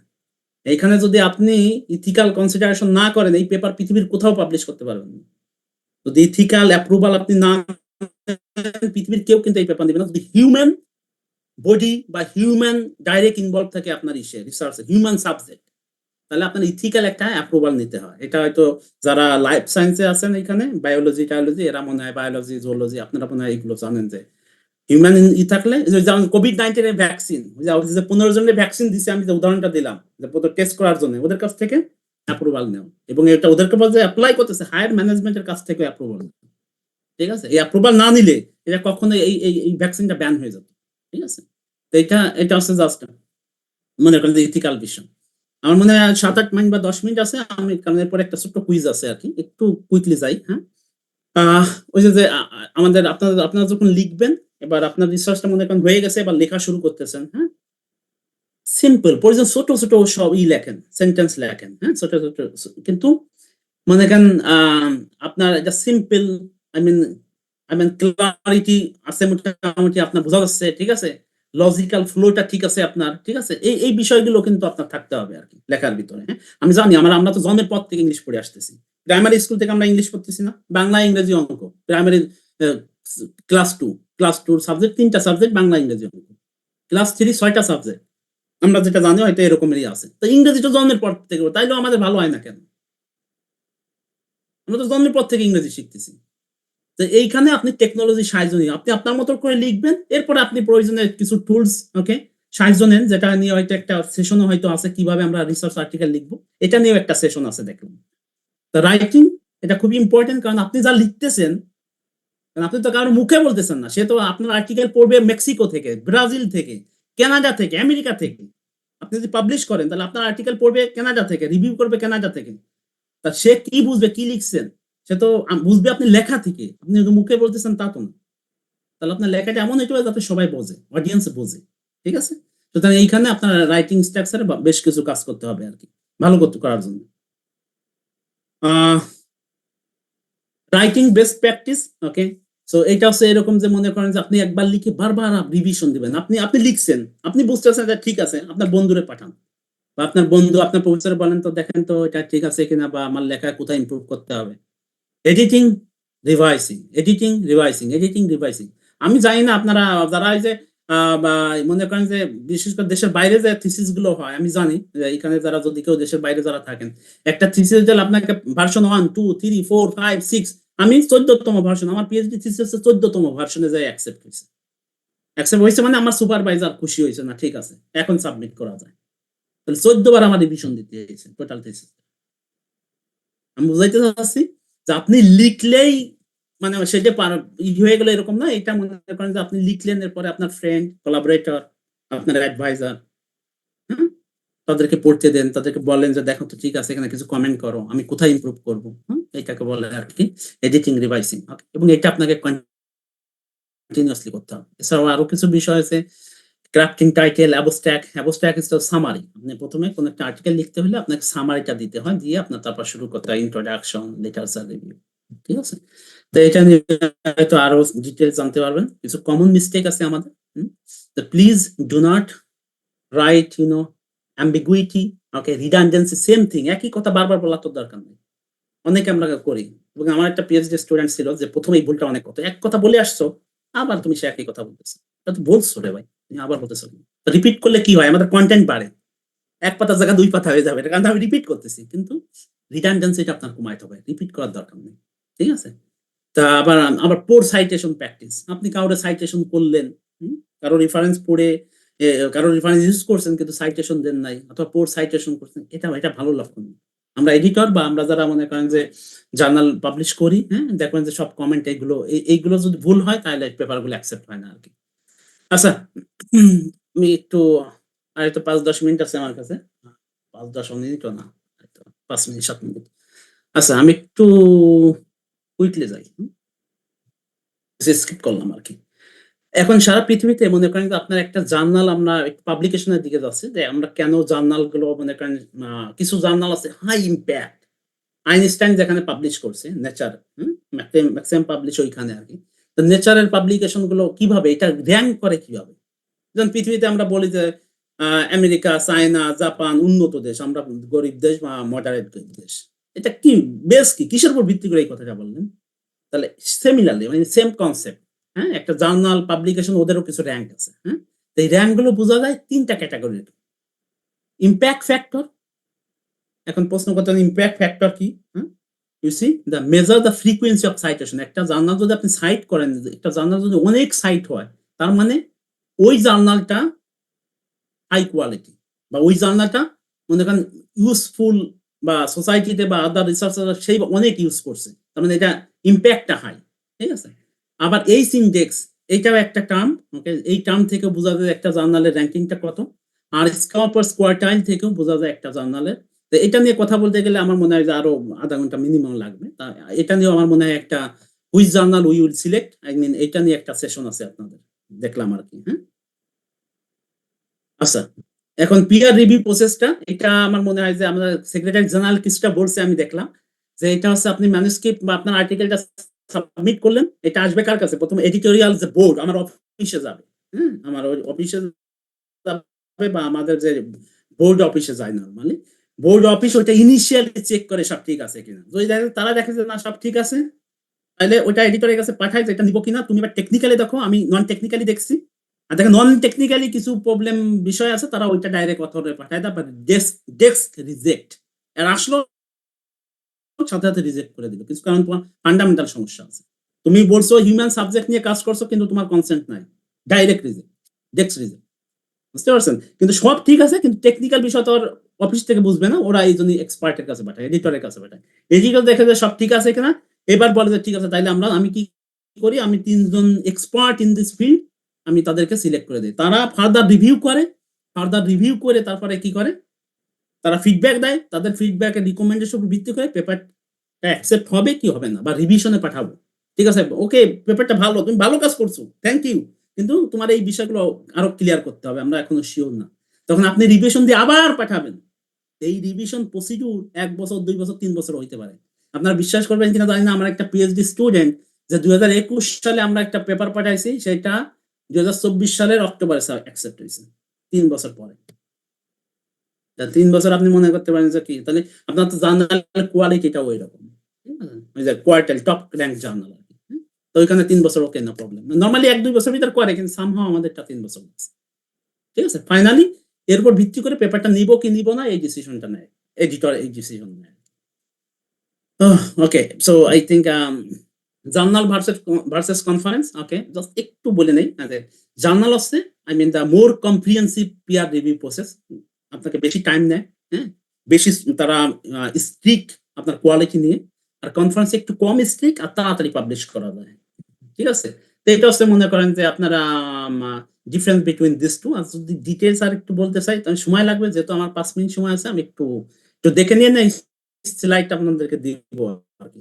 এইখানে যদি আপনি ইথিক্যাল কনসিডারেশন না করেন, এই পেপার পৃথিবীর কোথাও পাবলিশ করতে পারবেন না। যদি ইথিক্যাল অ্যাপ্রুভাল আপনি না, পৃথিবীর কেউ কিন্তু এই পেপার দিবে না। যদি হিউম্যান বডি বা হিউম্যান ডাইরেক্ট ইনভলভ থাকে আপনার রিসার্চে, হিউম্যান সাবজেক্ট, তাহলে আপনার ইথিক্যাল একটা অ্যাপ্রুভাল নিতে হয়। এটা হয়তো যারা লাইফ সায়েন্সে আছেন, এখানে বায়োলজি টায়োলজি, এরা মনে হয় বায়োলজি জুওলজি, আপনারা মনে হয় এগুলো জানেন, যে হিউম্যান ই থাকলে, যেমন কোভিড-19 এর ভ্যাকসিন, যে 15 জনের ভ্যাকসিন দিছে, আমি যে উদাহরণটা দিলাম, যে টেস্ট করার জন্য ওদের কাছ থেকে অ্যাপ্রুভাল নেও, এবং এটা ওদেরকে বলতে অ্যাপ্লাই করতেছে হায়ার ম্যানেজমেন্টের কাছ থেকে অ্যাপ্রুভাল। ঠিক আছে, এই অ্যাপ্রুভাল না নিলে এটা কখনো এই ভ্যাকসিনটা ব্যান হয়ে যেত। ঠিক আছে, তো এটা হচ্ছে জাস্ট মনে করেন যে ইথিক্যাল বিষয়। আমার মনে হয় 7-8 মিনিট বা 10 মিনিট আছে, আমি কারণ এরপরে একটা ছোট্ট কুইজ আছে আর কি, একটু কুইকলি যাই। হ্যাঁ, ওই যে আমাদের আপনারা যখন লিখবেন, এবার আপনার রিসার্চটা মনে করেন হয়ে গেছে, এবার লেখা শুরু করতেছেন। হ্যাঁ, সিম্পল পরিজন ছোট ছোট সব লেখেন, সেন্টেন্স লেখেন, হ্যাঁ, ছোট ছোট কিন্তু মনে করেন আপনার এটা সিম্পল, আই মিন ক্লারিটি আছে মোটামুটি, আপনার বোঝা যাচ্ছে, ঠিক আছে, লজিক্যাল ফ্লোটা ঠিক আছে আপনার, ঠিক আছে, এই বিষয়গুলো কিন্তু আপনার থাকতে হবে আর কি লেখার ভিতরে। হ্যাঁ, আমি জানি আমরা তো জন্মের পর থেকে ইংলিশ পড়ে আসতেছি, প্রাইমারি স্কুল থেকে আমরা ইংলিশ পড়তেছি না, বাংলা ইংরেজি অঙ্ক, প্রাইমারি ক্লাস টু সাবজেক্ট 3টা সাবজেক্ট, বাংলা ইংরেজি অঙ্ক, ক্লাস 3 6টা সাবজেক্ট, আমরা যেটা জানি হয়তো এরকমই আছে। তো ইংরেজি তো জন্মের পর থেকে, তাইলেও আমাদের ভালো হয় না কেন? আমরা তো জন্মের পর থেকে ইংরেজি শিখতেছি। তো এইখানে আপনি টেকনোলজি সাহায্য নিয়ে আপনি আপনার মতো করে লিখবেন, এরপরে আপনি প্রয়োজনে কিছু টুলস, ওকে, সাহায্য নেন, যেটা নিয়ে হয়তো একটা সেশনও হয়তো আছে, কিভাবে আমরা রিসার্চ আর্টিকেল লিখবো, এটা নিয়েও একটা সেশন আছে দেখলাম। তো রাইটিং এটা খুবই ইম্পর্টেন্ট, কারণ আপনি যা লিখতেছেন, কারণ আপনি তো কারোর মুখে বলতেছেন না, সে তো আপনার আর্টিকেল পড়বে মেক্সিকো থেকে, ব্রাজিল থেকে, কানাডা থেকে, আমেরিকা থেকে। আপনি যদি পাবলিশ করেন তাহলে আপনার আর্টিকেল পড়বে কানাডা থেকে, রিভিউ করবে কানাডা থেকে। তা সে কি বুঝবে কি লিখছেন? সে তো বুঝবে আপনি লেখা থেকে, আপনি মুখে বলতেছেন তা তো না। তাহলে আপনার লেখাটা এমন হইতে হবে যাতে সবাই বোঝে, অডিয়েন্স বোঝে, ঠিক আছে। সুতরাং এইখানে আপনার রাইটিং স্ট্রাকচারে বেশ কিছু কাজ করতে হবে আর কি, ভালো করতে করার জন্য। রাইটিং বেস্ট প্র্যাকটিস, ওকে। সো এটা হচ্ছে এরকম যে মনে করেন যে আপনি একবার লিখে বারবার রিভিশন দিবেন, আপনি লিখছেন, আপনি বুঝতেছেন যে ঠিক আছে, আপনার বন্ধুরে পাঠান, বা আপনার বন্ধু আপনার প্রফেসর বলেন তো দেখেন তো এটা ঠিক আছে কিনা, বা আমার লেখা কোথায় ইমপ্রুভ করতে হবে। এডিটিং, রিভাইসিং। আমি জানি না আপনারা যারা এই যে বা মনে করেন যে বিশেষ করে দেশের বাইরে যে থিসিস গুলো হয়, আমি জানি যে এখানে যারা যদি কেউ দেশের বাইরে যারা থাকেন, একটা থিসিস দিলে আপনাকে ভার্সন 1 2 3 4 5 6, আমি 14তম ভার্সন, আমার পিএইচডি থিসিস 14তম ভার্সনে যায় অ্যাকসেপ্ট হয়েছে, মানে আমার সুপারভাইজার খুশি হয়েছে, না ঠিক আছে এখন সাবমিট করা যায়। তাহলে 14 বার আমার রিভিশন দিতে হয়েছে টোটাল থিসিস। আমি বুঝাইতে চাচ্ছি যে আপনি লিখলেই মানে সেটা হয়ে গেলে এরকম না, এটা মনে করেন যে আপনি লিখলেন, এরপরে আপনার ফ্রেন্ড, কোলাবোরেটর, আপনার অ্যাডভাইজার, হ্যাঁ, তাদেরকে পড়তে দেন, তাদেরকে বলেন যে দেখো তো ঠিক আছে, এখানে কিছু কমেন্ট করো, আমি কোথায় ইমপ্রুভ করবো, হ্যাঁ, এটাকে বলে আর কি এডিটিং, রিভাইসিং। এবং এটা আপনাকে কন্টিনিউয়াসলি করতে হবে। এছাড়াও আরো কিছু বিষয় আছে, crafting title, abstract is summary. আপনি প্রথমে কোন একটা আর্টিকেল লিখতে হলে আপনাকে সামারিটা দিতে হয়, দিয়ে আপনার তারপর শুরু করতে হয় ইন্ট্রোডাকশন, লিটারেচার রিভিউ, ঠিক আছে। তো এটা নিয়ে হয়তো আরো ডিটেইলস জানতে পারবেন। কিছু কমন মিস্টেক আছে আমাদের, তো please do not right ambiguity, okay, redundancy, same thing, একই কথা বারবার বলার তো দরকার নেই। অনেকে আমরা করি, এবং আমার একটা পিএইচডি স্টুডেন্ট ছিল যে প্রথমে এই ভুলটা অনেক করতো, এক কথা বলে আসছো, আবার তুমি সে একই কথা বলতেছো, তা তো বলছো রে ভাই, তুমি আবার বলতেছো, রিপিট করলে কি হয়, আমাদের কন্টেন্ট বাড়ে, এক পাতার জায়গা 2 পাতা হয়ে যাবে, এটা কারণ আমি রিপিট করতেছি, কিন্তু রিডান্ডেন্সিটা আপনার কমাইতে হবে, রিপিট করার দরকার নেই, ঠিক আছে। তা আবার আবার পোর সাইটেশন প্র্যাকটিস, আপনি কারোর সাইটেশন করলেন, কারো রেফারেন্স পড়ে কারো রেফারেন্স ইউজ করছেন কিন্তু সাইটেশন দেন নাই, অথবা পোর সাইটেশন করছেন, এটা ভালো লক্ষণ না। আমরা এডিটর বা আমরা যারা মনে করেন যে জার্নাল পাবলিশ করি, হ্যাঁ, দেখবেন যে সব কমেন্ট এইগুলো যদি ভুল হয় তাহলে পেপারগুলো অ্যাকসেপ্ট হয় না আর কি। আচ্ছা, আমি একটু আর তো 5-10 মিনিট আছে আমার কাছে, 5-10 মিনিটও না, 5 মিনিট 7 মিনিট। আচ্ছা, আমি একটু কুইকলি যাই, স্কিপ করলাম আর কি। এখন সারা পৃথিবীতে মনে করেন যে আপনার একটা জার্নাল, আমরা একটু পাবলিকেশনের দিকে যাচ্ছি, যে আমরা কেন জার্নাল গুলো মনে করেন, কিছু জার্নাল আছে হাই ইম্প্যাক্ট, আইনস্টাইন যেখানে পাবলিশ করছে নেচার, ম্যাক্সিমাম পাবলিশ ওইখানে আর কি। তো নেচারের পাবলিকেশন গুলো কিভাবে এটা র্যাঙ্ক করে কিভাবে, যেমন পৃথিবীতে আমরা বলি যে আমেরিকা, চায়না, জাপান উন্নত দেশ, আমরা গরিব দেশ বা মডারেট দেশ, এটা কি বেস কি, কিসের উপর ভিত্তি করে এই কথাটা বললেন? তাহলে সিমিলারলি মানে সেম কনসেপ্ট, হ্যাঁ, একটা জার্নাল পাবলিকেশন ওদেরও কিছু র্যাঙ্ক আছে, হ্যাঁ। তো এই র্যাঙ্ক গুলো বোঝা যায় 3টা ক্যাটাগরির। ইম্প্যাক্ট ফ্যাক্টর, এখন প্রশ্ন করতে ইম্প্যাক্ট ফ্যাক্টর কি, হ্যাঁ, you see the measure the frequency of citation, একটা জার্নাল যদি আপনি সাইট করেন, একটা জার্নাল যদি অনেক সাইট হয়, তার মানে ওই জার্নালটা হাই কোয়ালিটি, বা ওই জার্নালটা মনে করেন ইউজফুল, বা সোসাইটিতে বা আদার রিসার্চার সেই অনেক ইউজ করছে, তার মানে এটা ইম্প্যাক্টটা হাই, ঠিক আছে। আবার এইচ ইনডেক্স, এইটাও একটা টার্ম, ওকে, এই টার্ম থেকে বোঝা যায় একটা জার্নালের র্যাঙ্কিংটা কত। আর স্কপার্স কোয়ার্টাইল থেকেও বোঝা যায় একটা জার্নালের। তো এটা নিয়ে কথা বলতে গেলে আমার মনে হয় যে আরো আধা ঘন্টা মিনিমাম লাগবে, তা এটা নিয়েও আমার মনে হয় একটা which journal we will select, I mean এটা নিয়ে একটা সেশন আছে আপনাদের, দেখলাম আর কি, হ্যাঁ। আচ্ছা, এখন পিয়ার রিভিউ প্রসেসটা, এটা আমার মনে হয় যে আমাদের সেক্রেটারি জেনারেল কিছুটা বলছে, আমি দেখলাম যে এটা হচ্ছে আপনি ম্যানুস্ক্রিপ্ট বা আপনার আর্টিকেলটা সাবমিট করলেন, এটা আসবে কার কাছে? প্রথম এডিটোরিয়াল যে বোর্ড আমার অফিসে যাবে, আমার ওই অফিসে যাবে, বা আমাদের যে বোর্ড অফিসে যায় নরমালি, বোর্ড অফিস ওইটা ইনিশিয়ালি চেক করে সব ঠিক আছে কিনা। যদি তারা দেখে যে না সব ঠিক আছে, তাহলে ওইটা এডিটরের কাছে পাঠায় যে এটা নিব কিনা। তুমি এবার টেকনিক্যালি দেখো, আমি নন টেকনিক্যালি দেখছি, আর দেখো নন টেকনিক্যালি কিছু প্রবলেম বিষয় আছে, তারা ওইটা ডাইরেক্ট অথরে পাঠায় দেয়, ডেস্ক রিজেক্ট, আর আসলো সাথে সাথে রিজেক্ট করে দিল কিছু, কারণ তোমার ফান্ডামেন্টাল সমস্যা আছে। তুমি বলছো হিউম্যান সাবজেক্ট নিয়ে কাজ করছো, কিন্তু তোমার কনসেন্ট নাই, ডাইরেক্ট রিজেক্ট, ডেস্ক রিজেক্ট, বুঝতে পারছেন? কিন্তু সব ঠিক আছে, কিন্তু টেকনিক্যাল বিষয় তো অফিস থেকে বুঝবে না, ওরা এই জন্য এক্সপার্টের কাছে পাঠায়, এডিটরের কাছে পাঠায়। এডিটর দেখে যে সব ঠিক আছে কিনা, এবার বলে যে ঠিক আছে, তাইলে আমি কি করি, আমি 3 জন এক্সপার্ট ইন দিস ফিল্ড আমি তাদেরকে সিলেক্ট করে দিই। তারা ফার্দার রিভিউ করে তারপরে কি করে, তারা ফিডব্যাক দেয়, তাদের ফিডব্যাকের রিকমেন্ডেশন উপর ভিত্তি করে পেপারটা অ্যাকসেপ্ট হবে কি হবে না, বা রিভিশনে পাঠাবো। ঠিক আছে, ওকে পেপারটা ভালো, তুমি ভালো কাজ করছো, থ্যাংক ইউ, কিন্তু তোমার এই বিষয়গুলো আরো ক্লিয়ার করতে হবে, আমরা এখনো শিওর না। তখন আপনি রিভিশন দিয়ে আবার পাঠাবেন। এই রিভিশন প্রসিডিউর 1 বছর, 2 বছর, 3 বছর হইতে পারে। আপনারা বিশ্বাস করবেন কিনা জানি না, আমার একটা পিএইচডি স্টুডেন্ট যে 2021 সালে আমরা একটা পেপার পাঠাইছি, সেটা 2024 সালের অক্টোবরে অ্যাকসেপ্ট হয়েছে, 3 বছর পরে। 3 বছর আপনি মনে করতে পারেন যে কি, তাহলে আপনার তো জার্নাল কোয়ালিটিটা ওই রকম, ওই যে কোয়ার্টারলি টপ র্যাঙ্ক জার্নাল আর কি। তো ওইখানে 3 বছর ওকে, না প্রবলেম। নর্মালি 1-2 বছর ভিতর করে, কিন্তু সামহাও আমাদেরটা 3 বছর লাগছে। ঠিক আছে, ফাইনালি এর উপর ভিত্তি করে পেপারটা নিব কি নিব না, এই ডিসিশনটা নেয় এডিটর, এই ডিসিশন নেয়। Okay, so I think journal versus conference, okay, just একটু বলে নেই। জার্নাল হচ্ছে, I mean the more comprehensive peer review process, আপনাকে বেশি টাইম নেয়, হ্যাঁ, বেশি তারা স্ট্রিক্ট আপনার কোয়ালিটি নিয়ে। আর কনফারেন্স একটু কম স্ট্রিক্ট, আর তাড়াতাড়ি পাবলিশ করা যায়। ঠিক আছে, তো এটা হচ্ছে মনে করেন যে আপনারা ডিফারেন্স বিটুইন দিস টু। আর যদি ডিটেলস আর একটু বলতে চাই, তাহলে সময় লাগবে, যেহেতু আমার 5 মিনিট সময় আছে, আমি একটু দেখে নিয়ে নেই, স্লাইডটা আপনাদেরকে দিব আর কি।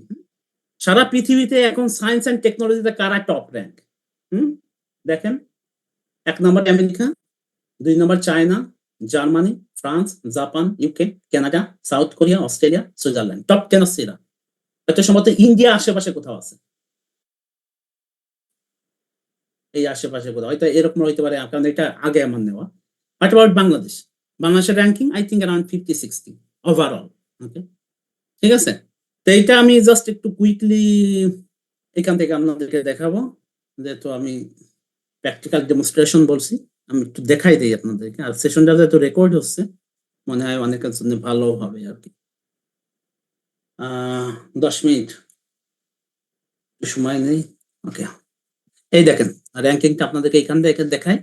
সারা পৃথিবীতে এখন সায়েন্স এন্ড টেকনোলজিতে কারা টপ র্যাঙ্ক? দেখেন, 1 নম্বর আমেরিকা, 2 নম্বর China, Germany, France, Japan, UK, Canada, South Korea, Australia, Switzerland, top 10 হচ্ছে এরা। এটা সম্ভবত ইন্ডিয়া আশেপাশে কোথাও আছে, এই আশেপাশে কোথাও হয়তো এরকম হইতে পারে, কারণ এটা আগে আমার নেওয়া। What about Bangladesh? বাংলাদেশের ranking I think around 50-60 overall. Okay, ঠিক আছে, তো এইটা আমি জাস্ট একটু কুইকলি এখান থেকে আপনাদেরকে দেখাবো, যেহেতু আমি প্র্যাকটিক্যাল ডেমনস্ট্রেশন বলছি, আমি একটু দেখাই দিই আপনাদেরকে। আর সেশনটা যেহেতু রেকর্ড হচ্ছে, মনে হয় অনেকের জন্য ভালো হবে আর কি। 10 মিনিট সময় নেই। ওকে, এই দেখেন র্যাঙ্কিংটা আপনাদেরকে এখান থেকে দেখায়।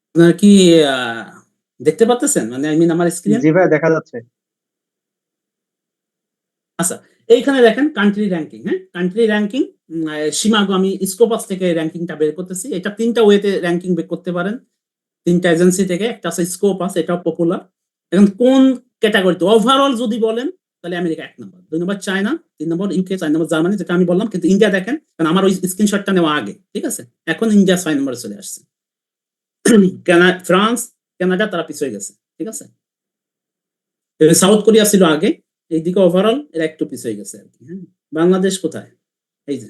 আপনারা কি দেখতে পাচ্ছেন? মানে আই মিন আমার স্ক্রিন? জি ভাই, দেখা যাচ্ছে। আচ্ছা, এইখানে দেখেন কান্ট্রি র্যাঙ্কিং। হ্যাঁ, কান্ট্রি র্যাঙ্কিং সীমাগো, আমি স্কোপাস থেকে র্যাঙ্কিংটা বের করতেছি। এটা 3টা ওয়েতে র্যাঙ্কিং বের করতে পারেন, 3টা এজেন্সি থেকে। একটা আছে স্কোপাস, এটাও পপুলার। এখন কোন ক্যাটাগরিতে ওভারঅল যদি বলেন, তাহলে আমেরিকা 1 নম্বর, 2 নম্বর চায়না, 3 নম্বর ইউকে, 4 নম্বর জার্মানি, যেটা আমি বললাম। কিন্তু ইন্ডিয়া দেখেন, কারণ আমার ওই স্ক্রিনশটটা নেওয়া আগে, ঠিক আছে, এখন ইন্ডিয়া 6 নম্বরে চলে আসছে। ফ্রান্স, কানাডা তারা পিছিয়ে গেছে, ঠিক আছে। সাউথ কোরিয়া ছিল আগে, এইদিকে ওভারঅল এরা একটু পিছিয়ে গেছে আর কি। হ্যাঁ, বাংলাদেশ কোথায়? এই যে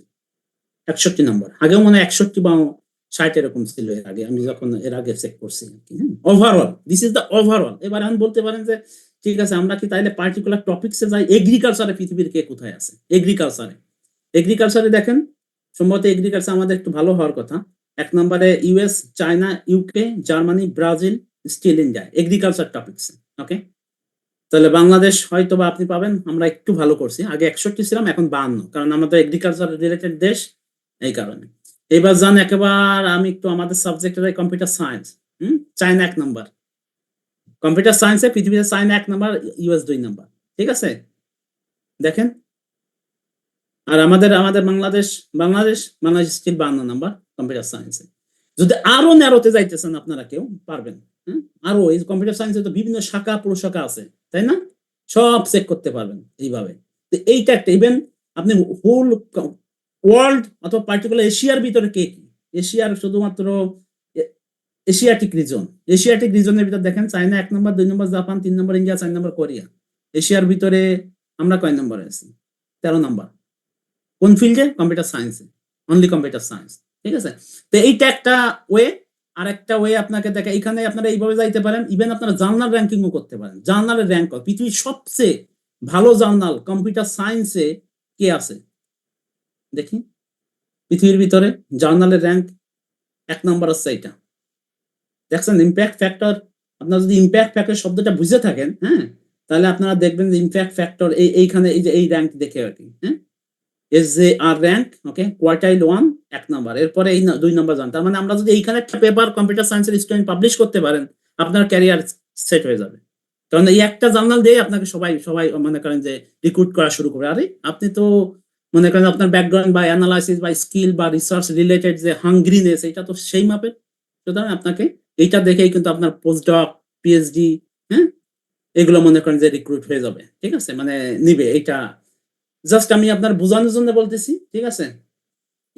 61 নম্বর, আগেও মনে হয় 61 বা 60 এরকম ছিল এর আগে, আমি যখন এর আগে চেক করছি আর কি। Overall, this is the overall. এবার আমি বলতে পারেন যে ঠিক আছে, আমরা কি তাইলে পার্টিকুলার টপিকসে যাই? এগ্রিকালচারে পৃথিবীর কে কোথায় আছে? এগ্রিকালচারে দেখেন, সম্ভবত এগ্রিকালচার আমাদের একটু ভালো হওয়ার কথা। 1 নম্বরে US, China, UK, Germany, Brazil, still India, agriculture টপিকসে। ওকে, তাহলে বাংলাদেশ হয়তো বা আপনি পাবেন, আমরা একটু ভালো করছি, আগে 61 ছিলাম, এখন 52, কারণ আমাদের এগ্রিকালচার রিলেটেড দেশ, এই কারণে। এবার যান একেবারে, আমি একটু আমাদের সাবজেক্টে কম্পিউটার সায়েন্স। চায়না 1 নম্বর, কম্পিউটার সায়েন্সে পৃথিবীতে চায়না 1 নম্বর, ইউএস 2 নম্বর, ঠিক আছে, দেখেন। আর আমাদের আমাদের বাংলাদেশ স্টিল 52 নম্বর কম্পিউটার সায়েন্সে। যদি আরো ন্যারোতে যাইতেছেন আপনারা, কেউ পারবেন। আরো এই কম্পিউটার সায়েন্সে তো বিভিন্ন শাখা প্রশাখা আছে, তাই না? সব চেক করতে পারবেন এইভাবে। তো এইটা একটা, ইভেন আপনি হোল ওয়ার্ল্ড অথবা পার্টিকুলার এশিয়ার ভিতরে কে কি, এশিয়ার শুধুমাত্র এশিয়াটিক রিজন, এশিয়াটিক রিজনের ভিতর দেখেন চায়না 1 নম্বর, 2 নম্বর জাপান, 3 নম্বর ইন্ডিয়া, 4 নম্বর কোরিয়া। এশিয়ার ভিতরে আমরা কয় নম্বরে আছি? 13 নম্বর। কোন ফিল্ডে? কম্পিউটার সায়েন্সে, অনলি কম্পিউটার সায়েন্স। ঠিক আছে, তো এইটা একটা ওয়ে। আর একটা ওয়ে আপনাকে দেখে এখানে আপনারা এইভাবে যাইতে পারেন, ইভেন আপনারা জার্নাল র্যাঙ্কিংও করতে পারেন। জার্নালের র্যাঙ্ক পৃথিবীর সবচেয়ে ভালো জার্নাল কম্পিউটার সায়েন্সে কে আছে দেখি? পৃথিবীর ভিতরে জার্নালের র্যাঙ্ক 1 নম্বর আছে এটা। দেখছেন ইম্প্যাক্ট ফ্যাক্টর? আপনারা যদি ইম্প্যাক্ট ফ্যাক্টর শব্দটা বুঝে থাকেন, হ্যাঁ, তাহলে আপনারা দেখবেন যে ইম্প্যাক্ট ফ্যাক্টর এইখানে এই যে এই র্যাঙ্ক দেখে আর কি, হ্যাঁ, SJR র্যাঙ্ক, ওকে, কোয়ার্টাইল 1 1 নাম্বার, এরপরে এই 2 নাম্বার যান। তার মানে আমরা যদি এইখানে একটা পেপার কম্পিউটার সায়েন্সের স্টুডেন্ট পাবলিশ করতে পারেন, আপনার ক্যারিয়ার সেট হয়ে যাবে। কারণ এই একটা জার্নাল দিয়ে আপনাকে সবাই সবাই মনে করেন যে রিক্রুট করা শুরু করে। আরে আপনি তো মনে করেন আপনার ব্যাকগ্রাউন্ড বা অ্যানালাইসিস বা স্কিল বা রিসার্চ রিলেটেড যে হাঙ্গ্রিনেস, এটা তো সেই মাপের। সুতরাং আপনাকে এইটা দেখেই কিন্তু আপনার পোস্টডক, পিএইচডি, হ্যাঁ, এগুলো মনে করেন যে রিক্রুট হয়ে যাবে। ঠিক আছে, মানে নিবে। এটা জাস্ট আমি আপনার বোঝানোর জন্য বলতেছি। ঠিক আছে,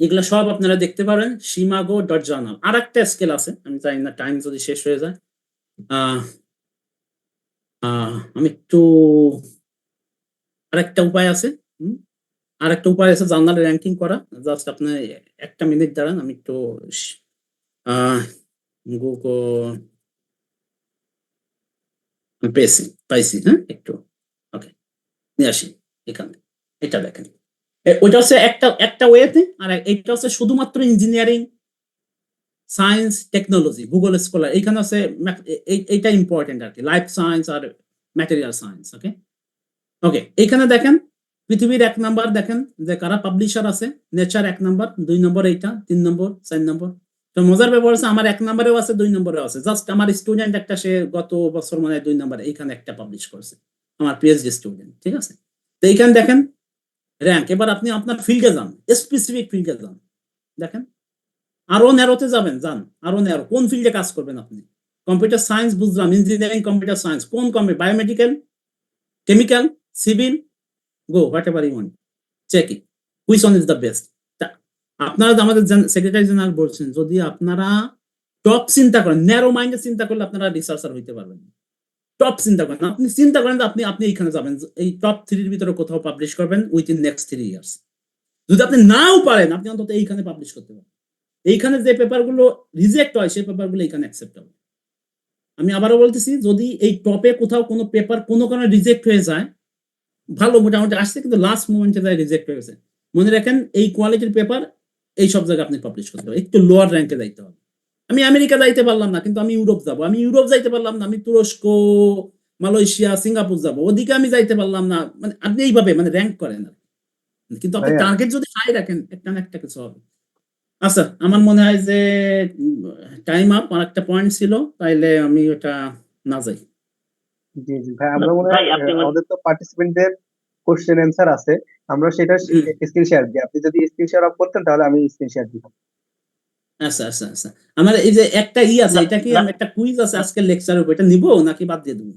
এগুলো সব আপনারা দেখতে পারেন shimago.journal। আর একটা স্কেল আছে, আমি জানি না টাইম যদি শেষ হয়ে যায়। আমি একটু আরেকটা উপায় আছে, আরেকটা উপায় আছে জার্নাল র্যাঙ্কিং করা। জাস্ট আপনি 1 মিনিট দাঁড়ান, আমি একটু গুগল পাইছি, হ্যাঁ, একটু ওকে নিয়ে আসি এখানে। এটা দেখেন, ওইটা হচ্ছে একটা ওয়েতে, আর এইটা হচ্ছে শুধুমাত্র engineering, science, technology, Google scholar. এইখানে আছে এইটা ইম্পর্টেন্ট আর কি, লাইফ সায়েন্স আর ম্যাটেরিয়াল সায়েন্স। ওকে ওকে, এইখানে দেখেন পৃথিবীর 1 নাম্বার দেখেন যে কারা পাবলিশার আছে। নেচার 1 নাম্বার, 2 নম্বর এইটা, 3 নম্বর, 4 নম্বর। তো মজার ব্যাপার আছে, আমার 1 নম্বরেও আছে, 2 নম্বরেও আছে। জাস্ট আমার স্টুডেন্ট একটা, সে গত বছর মানে 2 নম্বরে এইখানে একটা পাবলিশ করছে, আমার পিএইচডি স্টুডেন্ট। ঠিক আছে, তো এইখানে দেখেন র্যাঙ্ক। এবার আপনি আপনার ফিল্ডে যান, স্পেসিফিক ফিল্ডে যান, দেখেন আরো ন্যারোতে যান আরো ন্যারো। কোন ফিল্ডে কাজ করবেন আপনি? কম্পিউটার সায়েন্স বুঝলাম, ইঞ্জিনিয়ারিং, কম্পিউটার সায়েন্স, কোন biomedical, chemical, civil, go whatever you want, check it, which one is the best. আপনারা আমাদের সেক্রেটারি জেনারেল বলছেন, যদি আপনারা টপ চিন্তা করেন, ন্যারো মাইন্ডে চিন্তা করলে আপনারা রিসার্চার হইতে পারবেন। টপ চিন্তা করেন, আপনি চিন্তা করেন যে আপনি এইখানে যাবেন, এই টপ 3 এর ভিতরে কোথাও পাবলিশ করবেন উইথিন নেক্সট 3 ইয়ার্স। যদি আপনি নাও পারেন, আপনি অন্তত এইখানে পাবলিশ করতে পারেন। এইখানে যে পেপারগুলো রিজেক্ট হয়, সেই পেপারগুলো এইখানে অ্যাকসেপ্ট হবে। আমি আবারও বলতেছি, যদি এই টপে কোথাও কোনো পেপার কোনো কারণে রিজেক্ট হয়ে যায়, ভালো মোটামুটি আসছে কিন্তু লাস্ট মোমেন্টে যায় রিজেক্ট হয়ে গেছে, মনে রাখেন এই কোয়ালিটির পেপার এই সব জায়গায় আপনি পাবলিশ করতে হবে। একটু লোয়ার র্যাঙ্কে যাইতে হবে। আমি আমেরিকা যাইতে পারলাম না, কিন্তু আমি ইউরোপ যাবো। আমি ইউরোপ যাইতে পারলাম না, আমি তুরস্ক, মালয়েশিয়া, সিঙ্গাপুর যাবো, ওদিকে আমি যাইতে পারলাম না। মানে আপনি এইভাবে মানে র্যাঙ্ক করেন আর, কিন্তু আপনি ভাইয়া টার্গেট যদি হাই রাখেন, একটা না একটা কিছু হবে। আচ্ছা, আমার মনে হয় যে টাইম আপ। আর একটা পয়েন্ট ছিল, তাইলে আমি ওটা না যাই। জি জি ভাই, আমরা মনে ভাই হয় আপনি আমাদের তো পার্টিসিপেন্টদের কোশ্চেন অ্যান্সার আছে, আমরা সেটা হুম, স্ক্রিন শেয়ার দিই। আপনি যদি স্ক্রিন শেয়ার অফ করতেন তাহলে আমি স্ক্রিন শেয়ার দিব। আচ্ছা। আমার এই যে একটা আছে, এটা কি আমি একটা কুইজ আছে আজকের লেকচারের উপর, এটা নিবো নাকি বাদ দিয়ে দেবো?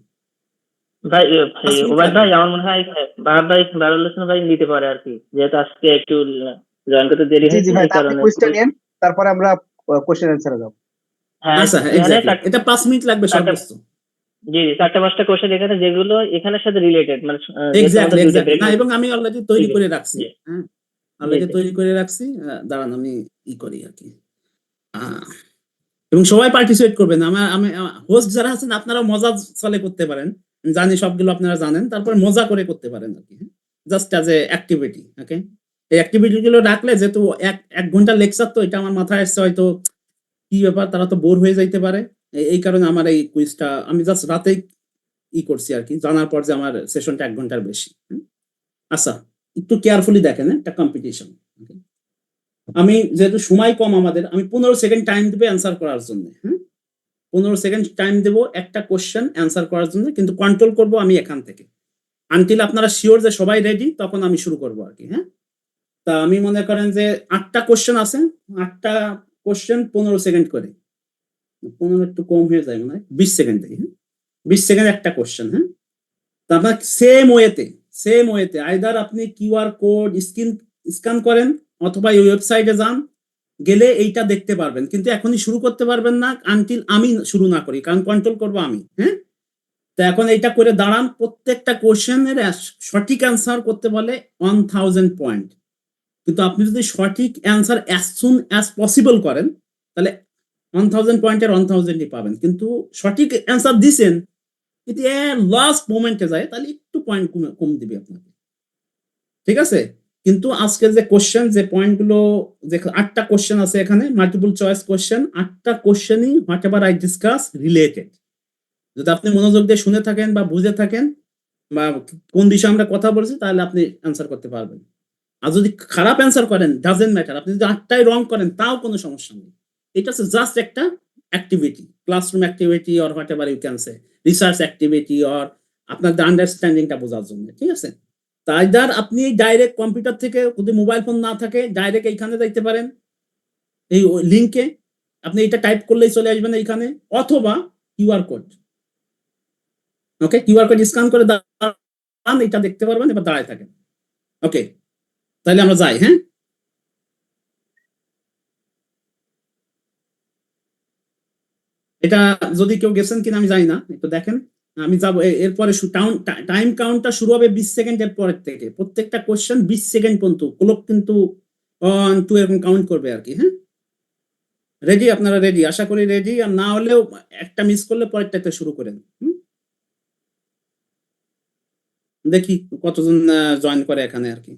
ভাই 5 মিনিট ওবায়দ ভাই লাগবে। আমার মনে হয় বারুল হোসেন ভাই নিতে পারে আর কি, যেহেতু আজকে একটু জয়েন করতে দেরি জি জি হয়েছে ভাই, এই তা আপনি কারণে। কুইজটা নেন, তারপরে আমরা কোশ্চেন অ্যান্সারে যাব। হ্যাঁ আচ্ছা, হ্যাঁ, এখানে এক্স্যাক্টলি, এটা 5 মিনিট লাগবে সর্বোচ্চ। জি 4-5টা কোশ্চেন এখানে যেগুলো এখানের সাথে রিলেটেড, মানে যেহেতু আমাদের এক্স্যাক্টলি দুইটা ব্রেক না, হয়েছে। এবং আমি অলরেডি তৈরি করে রাখছি। জি হ্যাঁ, জি অলরেডি জি তৈরি করে রাখছি। দাঁড়ান আমি করি আর কি। আহ, এবং সবাই পার্টিসিপেট করবেন। আমি হোস্ট যারা আছেন আপনারা মজা চলে করতে পারেন, আমি জানি সবগুলো আপনারা জানেন, তারপর মজা করে করতে পারেন আর কি, জাস্ট অ্যাজ এ অ্যাক্টিভিটি। ওকে, এই অ্যাক্টিভিটি গুলো রাখলে, যেহেতু এক ঘন্টা লেকচার, তো এটা আমার মাথায় আসছে হয়তো কি ব্যাপার, তারা তো বোর হয়ে যাইতে পারে। এই কারণে আমার এই কুইজটা আমি জাস্ট রাতেই করছি আর কি, জানার পর যে আমার সেশনটা 1 ঘন্টার বেশি। আচ্ছা, একটু কেয়ারফুলি দেখেন, একটা কম্পিটিশন। আমি যেহেতু সময় কম আমাদের, আমি 15 সেকেন্ড টাইম দেবো অ্যান্সার করার জন্য। 15 সেকেন্ড টাইম দেবো একটা কোশ্চেন অ্যান্সার করার জন্য, কিন্তু কন্ট্রোল করব আমি এখান থেকে। আনটিল আপনারা শিওর যে সবাই রেডি, তখন আমি শুরু করবো আর কি। হ্যাঁ, তা আমি মনে করেন যে 8টা কোশ্চেন আছে, 8টা কোশ্চেন 15 সেকেন্ড করে। 15 একটু কম হয়ে যায় মনে হয়, 20 সেকেন্ড থেকে। 20 সেকেন্ড একটা কোশ্চেন। হ্যাঁ, তা আপনার সেম ওয়েতে আইদার আপনি কিউআর কোড স্ক্যান করেন, অথবা এই ওয়েবসাইটে যান, গেলে এইটা দেখতে পারবেন, কিন্তু এখনই শুরু করতে পারবেন না আনটিল আমি শুরু না করি, কারণ কন্ট্রোল করবো আমি। হ্যাঁ, তো এখন এইটা করে দাঁড়ান, প্রত্যেকটা কোশ্চেনের সঠিক অ্যান্সার করতে বলে 1000 পয়েন্ট, কিন্তু আপনি যদি সঠিক answer as soon as possible করেন তাহলে 1000 পয়েন্টের 1000ই পাবেন, কিন্তু সঠিক অ্যান্সার দিছেন কিন্তু লাস্ট মোমেন্টে যায় তাহলে একটু পয়েন্ট কম দিবে আপনাকে, ঠিক আছে? কিন্তু আজকে যে কোশ্চেন, যে পয়েন্টগুলো, যে 8টা কোশ্চেন আছে এখানে, মাল্টিপল চয়েস কোশ্চেন, 8টা কোশ্চেনই whatever I discuss related. যদি আপনি মনোযোগ দিয়ে শুনে থাকেন বা বুঝে থাকেন বা কোন বিষয়ে আমরা কথা বলছি, তাহলে আপনি অ্যান্সার করতে পারবেন। আর যদি খারাপ অ্যান্সার করেন, ডাজেন্ট ম্যাটার, আপনি যদি 8টাই রং করেন তাও কোনো সমস্যা নেই। এটা হচ্ছে জাস্ট একটা activity, classroom activity or whatever you can say, research activity or আপনার আন্ডারস্ট্যান্ডিংটা বোঝার জন্য, ঠিক আছে? তাই আপনি ডাইরেক্ট কম্পিউটার থেকে, যদি মোবাইল ফোন না থাকে, ডাইরেক্ট এইখানে যাইতে পারেন, এই লিঙ্কে আপনি এটা টাইপ করলেই চলে আসবেন এইখানে, অথবা কিউআর কোড, ওকে, কিউআর কোড স্ক্যান করে দাঁড়ান, এটা দেখতে পারবেন, এবার দাঁড়ায় থাকেন। ওকে, তাহলে আমরা যাই। হ্যাঁ, এটা যদি কেউ গেছেন কিনা আমি জানি না, একটু দেখেন। আমি যাবো এরপরে, টাইম কাউন্টটা শুরু হবে 20 সেকেন্ডের পরের থেকে, প্রত্যেকটা কোশ্চেন 20 সেকেন্ড পর্যন্ত ক্লক কিন্তু 1 2 এরকম কাউন্ট করবে আর কি। হ্যাঁ, রেডি? আপনারা রেডি? আশা করি রেডি, আর না হলেও একটা মিস করলে পরেরটাতে শুরু করেন। দেখি কতজন জয়েন করে এখানে আর কি।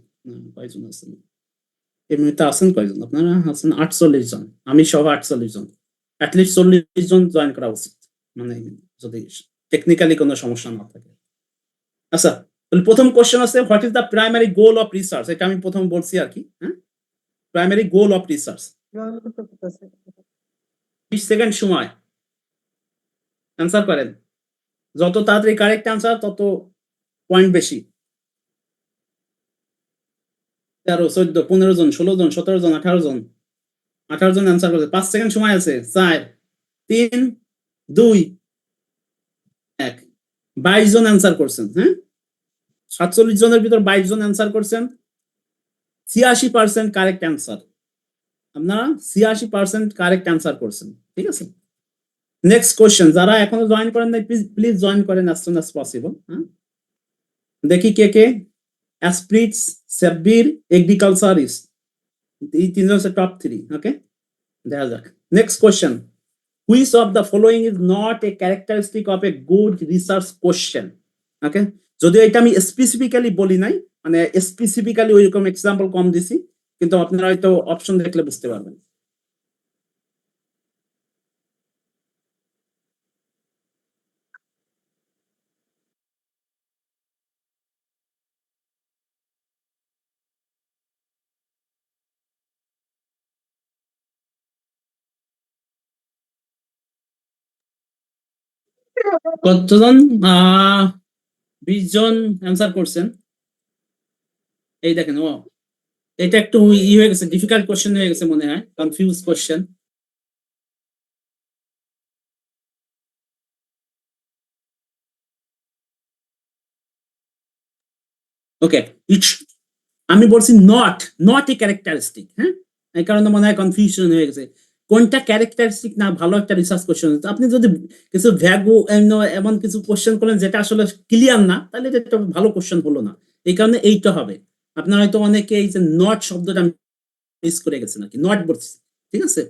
কয়জন আছেন এমনিতে? আছেন কয়জন আপনারা? আছেন 48 জন, আমি সহ 48 জন। অ্যাটলিস্ট 40 জন জয়েন করা উচিত, মানে যদি টেকনিক্যালি কোনো সমস্যা না থাকে। আচ্ছা, তাহলে প্রথম কোশ্চেন আছে, what is the primary goal of research? এটা আমি প্রথম বলছি আর কি। হ্যাঁ, primary goal of research. 20 second সময়, অ্যান্সার করেন। যত তাড়াতাড়ি কারেক্ট অ্যান্সার তত পয়েন্ট বেশি। 13 14 15 জন 16 জন 17 জন 18 জন 18 জন অ্যান্সার করেছে। 5 সেকেন্ড সময় আছে। 4 3 2 1। 22 জন অ্যান্সার করছেন। হ্যাঁ, 47 জনের ভিতর 22 জন অ্যান্সার করছেন, 86% কারেক্ট অ্যান্সার। আপনারা 86% কারেক্ট অ্যান্সার করছেন, ঠিক আছে? নেক্সট কোশ্চেন, যারা এখনো জয়েন করেন নাই প্লিজ জয়েন করেন as soon as possible। হ্যাঁ, দেখি কে কে। অ্যাসপ্রিটস, সাব্বির, এগ্রিকালচারিস্ট, এই তিনজন হচ্ছে টপ 3। ওকে, দেখা যাক। Next question, which of the following is not a characteristic of a good research question? ওকে, যদিও এটা আমি স্পেসিফিক্যালি বলি নাই, মানে স্পেসিফিক্যালি ওইরকম এক্সাম্পল কম দিছি, কিন্তু আপনারা হয়তো অপশন দেখলে বুঝতে পারবেন। কতজন? 20 জন অ্যান্সার করছেন। এই দেখেন, ও এটা একটু হয়ে গেছে, ডিফিকাল্ট কোশ্চেন হয়ে গেছে মনে হয়, কনফিউজ কোশ্চেন। ওকে, আমি বলছি নট এ ক্যারেক্টারিস্টিক। হ্যাঁ, এই কারণে মনে হয় কনফিউশন হয়ে গেছে, কোনটা ক্যারেক্টারিস্টিক না ভালো একটা রিসার্চ কোশ্চেন। আপনি যদি কিছু ভ্যাগু এমন কিছু কোশ্চেন করেন যেটা আসলে ক্লিয়ার না, তাহলে এটা ভালো কোশ্চেন হলো না। এই কারণে এইটা হবে। আপনারা হয়তো অনেকে এই যে নট শব্দটা মিস করে গেছেন আর কি, নট বলছি, ঠিক আছে?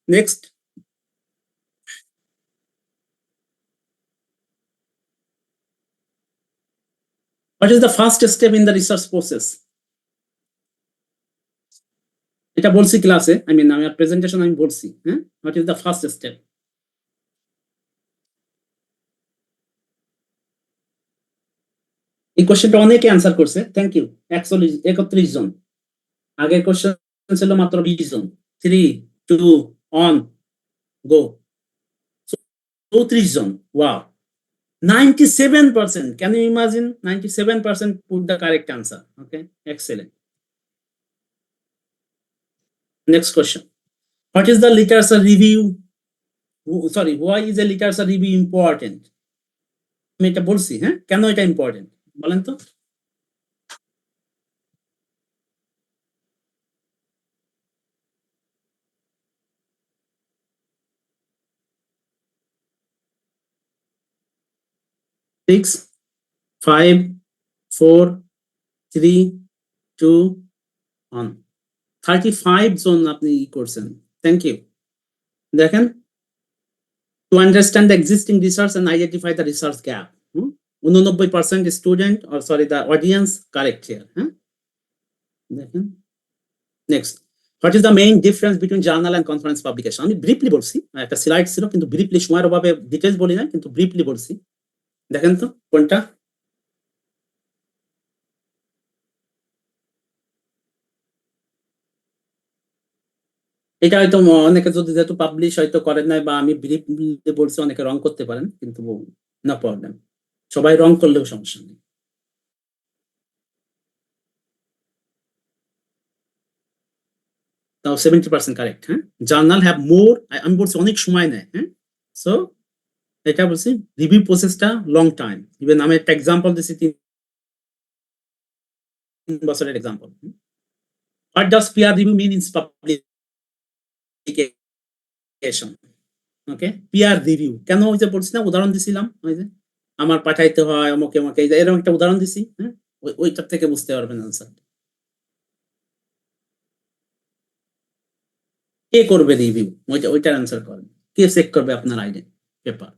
Next, what is the first step in the research process? এটা বলছি ক্লাসে, আই মিন আমার প্রেজেন্টেশন আমি বলছি। হ্যাঁ, what is the first step? এই কোশ্চেনটা অনেকে অ্যান্সার করছে, থ্যাংক ইউ। 31 জন। আগের কোশ্চেন ছিল মাত্র 20 জন। 3 2 1 গো। 34 জন, wow, 97%। Can you imagine? 97% put the correct answer. Okay, excellent. Next question, what is the literature review, sorry, why is a literature review important? আমি এটা বলছি। হ্যাঁ, কেন এটা ইম্পর্টেন্ট বলেন তো? 6, 5, 4, 3, 2, 1. 35 জন আপনি করছেন। Thank you. দেখেন, to understand the existing research and identify the research gap. 89% student, or sorry, the audience correct here. দেখেন, next. What is the main difference between journal and conference publication? আমি briefly বলছি, একটা slide ছিল কিন্তু briefly সময়ের অভাবে details বলি না, কিন্তু ব্রিফলি বলছি। দেখেন তো কোনটা? এটা হয়তো অনেকে যদি যেহেতু পাবলিশ হয়তো করেন নাই বা আমি ব্রিফলি বলছি, অনেকে রং করতে পারেন, কিন্তু না প্রবলেম, সবাই রং করলেও সমস্যা নেই। তাও 70% কারেক্ট। জার্নাল হ্যাভ মোর, আমি বলছি অনেক সময় নেয়। সো এটা বলছি রিভিউ প্রসেসটা লং টাইম। ইভেন আমি একটা এক্সাম্পল দিছি, 3 বছরের example. What does peer review mean in publication? Okay, peer review কেন ওই যে বলছি না, উদাহরণ দিছিলাম, ওই যে আমার পাঠাইতে হয় আমাকে আমাকে, এরকম একটা উদাহরণ দিছি। ওইটার থেকে বুঝতে পারবেন আনসার। কে করবে রিভিউ? ওইটার আনসার করেন, কে চেক করবে আপনার ID paper?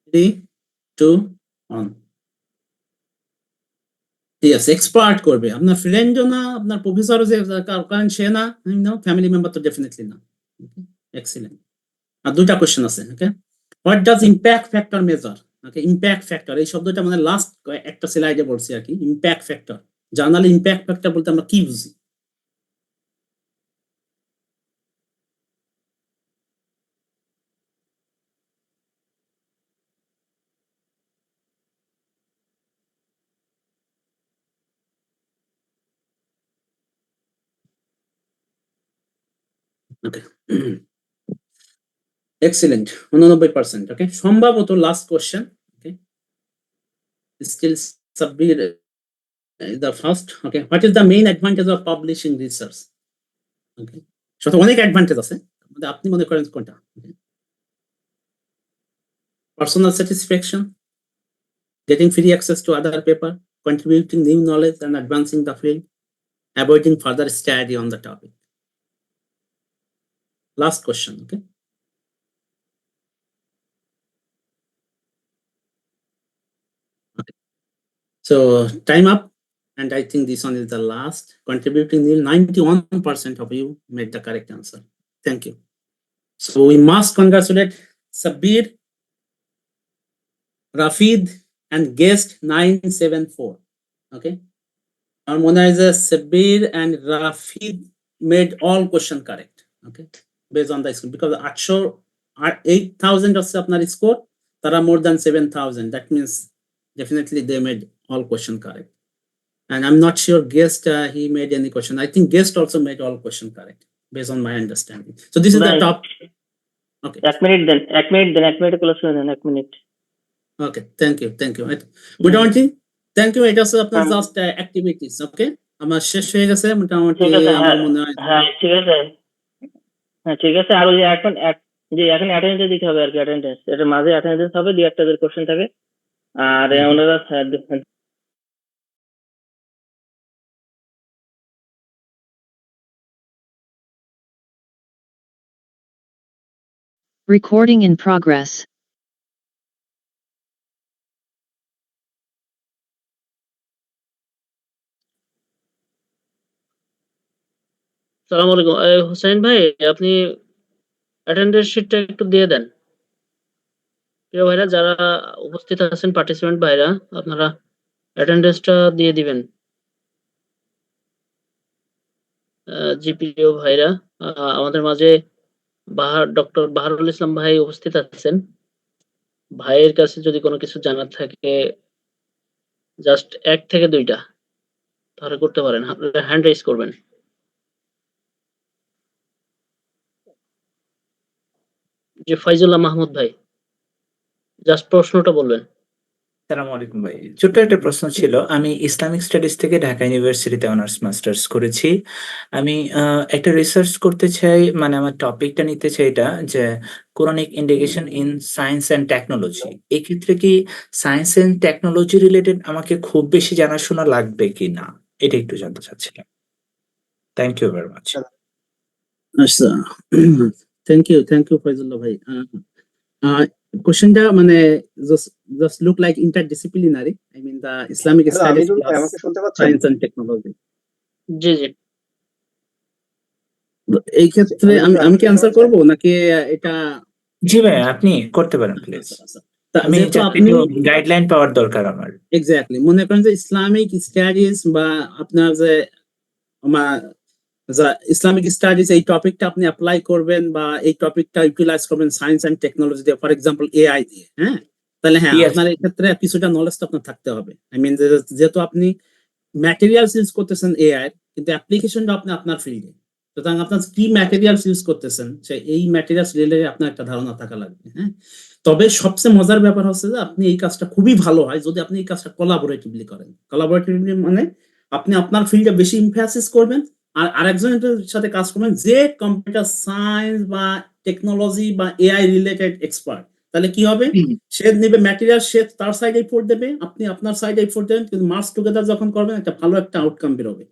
Three, two, one. ঠিক আছে, এক্সপার্ট করবে, আপনার ফ্রেন্ডও না, আপনার প্রফেসরও যে কারণ সে না, ফ্যামিলি মেম্বার তো ডেফিনেটলি না। এক্সিলেন্ট। আর দুইটা কোশ্চেন আছে। Okay, what does impact factor measure? Okay, impact factor এই শব্দটা মানে লাস্ট একটা স্লাইডে বলছি আর কি। ইম্প্যাক্ট ফ্যাক্টর, জার্নালে ইম্প্যাক্ট ফ্যাক্টর বলতে আমরা কি বুঝি? Okay, excellent, 89%। ওকে, সম্ভবত last question. Okay, still submit the first. Okay, what is the main advantage of publishing research? Okay, so অনেক অ্যাডভান্টেজ আছে, আপনি মনে করেন কোনটা? Personal satisfaction, getting free access to other paper, contributing new knowledge and advancing the field, avoiding further study on the topic. Last question. Okay, so time up, and I think this one is the last. Contributing new, 91% of you made the correct answer. Thank you. So we must congratulate Sabir, Rafid, and guest 974. Okay, our monitors Sabir and Rafid made all question correct. Okay, based on the score, because 8,000 of আপনার score, তারা more than 7,000. That means definitely they made all question correct. And I'm not sure guest he made any question. I think guest also made all question correct based on my understanding. So this is the top. Okay. এক minute দেন, এক minute close করে দেন, 1 minute. Okay, thank you. মোটামুটি thank you. এটা হচ্ছে আপনার just activities. ওকে, আমার শেষ হয়ে গেছে মোটামুটি, আমার মনে হয়। হ্যাঁ ঠিক আছে, ঠিক আছে। আর ওই যে এখন অ্যাটেন্ডেন্স দিতে হবে আর কি, অ্যাটেন্ডেন্স, এটার মাঝে অ্যাটেন্ডেন্স হবে, 2-1টা কোশ্চেন থাকে। আর ওনারা Recording in progress. আসসালামু আলাইকুম। হুসাইন ভাই, আপনি অ্যাটেন্ডেন্স শিটটা একটু দিয়ে দেন। প্রিয় ভাইরা, যারা উপস্থিত আছেন পার্টিসিপেন্ট ভাইরা, আপনারা অ্যাটেন্ডেন্সটা দিয়ে দিবেন। জিপিও ভাইরা, আমাদের মাঝে ডক্টর বাহারুল ইসলাম ভাই উপস্থিত আছেন। ভাইয়ের কাছে যদি কোনো কিছু জানার থাকে, জাস্ট 1 থেকে 2টা তাহলে করতে পারেন, হ্যান্ড রেজ করবেন। যে ফাইজুল্লাহ মাহমুদ ভাই, জাস্ট প্রশ্নটা বলবেন। আসসালামু আলাইকুম ভাই। ছোট্ট একটা প্রশ্ন ছিল। আমি ইসলামিক স্টাডিজ থেকে ঢাকা ইউনিভার্সিটিতে অনার্স মাস্টার্স করেছি। আমি একটা রিসার্চ করতে চাই, মানে আমার টপিকটা নিতে চাই এটা যে Quranic indication in science and technology. এক্ষেত্রে কি সায়েন্স অ্যান্ড টেকনোলজি রিলেটেড আমাকে খুব বেশি জানাশোনা লাগবে কিনা? এটা একটু জানতে চাচ্ছিলাম। Thank you very much. আচ্ছা, থ্যাংক ইউ ফয়জুল্লাহ ভাই। কোশ্চেনটা মানে just look like interdisciplinary, I mean the Islamic hello studies Amirul ভাই, প্লাস আমাকে শুনতে পাচ্ছেন? Science and technology. জি জি এই ক্ষেত্রে আমি আমি কি আনসার করব নাকি এটা? জি ভাই, আপনি করতে পারেন প্লিজ। আচ্ছা, আচ্ছা। তা আমি যেহেতু জাস্ট আপনি একটু গাইডলাইন পাওয়ার দরকার আমার। এক্স্যাক্টলি মনে করেন যে ইসলামিক স্টাডিজ বা আপনার যে ইসলামিক স্টাডিজ এই টপিকটা আপনি অ্যাপ্লাই করবেন বা এই টপিকটা ইউটিলাইজ করবেন সায়েন্স এন্ড টেকনোলজি দিয়ে, ফর এক্সাম্পল এআই দিয়ে, হ্যাঁ, তাহলে হ্যাঁ Yes. আপনার এই ক্ষেত্রে কিছুটা নলেজ তো আপনার থাকতে হবে। আই মিন যেহেতু আপনি ম্যাটেরিয়ালস ইউজ করতেছেন এআই, কিন্তু অ্যাপ্লিকেশনটা আপনি আপনার ফিল্ডে, সুতরাং আপনার কি ম্যাটেরিয়ালস ইউজ করতেছেন সে এই ম্যাটেরিয়ালস রিলেটেড আপনার একটা ধারণা থাকা লাগবে। হ্যাঁ, তবে সবচেয়ে মজার ব্যাপার হচ্ছে যে আপনি এই কাজটা খুবই ভালো হয় যদি আপনি এই কাজটা কোলাবোরেটিভলি করেন। কোলাবোরেটিভলি মানে আপনি আপনার ফিল্ডে বেশি ইমফাসিস করবেন আর আরেকজনের সাথে কাজ করবেন যে কম্পিউটার সায়েন্স বা টেকনোলজি বা এআই রিলেটেড এক্সপার্ট। তাহলে কি হবে, সে নেবে ম্যাটেরিয়াল, সে তার সাইডে এফোর্ট দেবে, আপনি আপনার সাইডে এফোর্ট দেবেন, কিন্তু মার্চ টুগেদার যখন করবেন একটা ভালো একটা আউটকাম বেরোবে।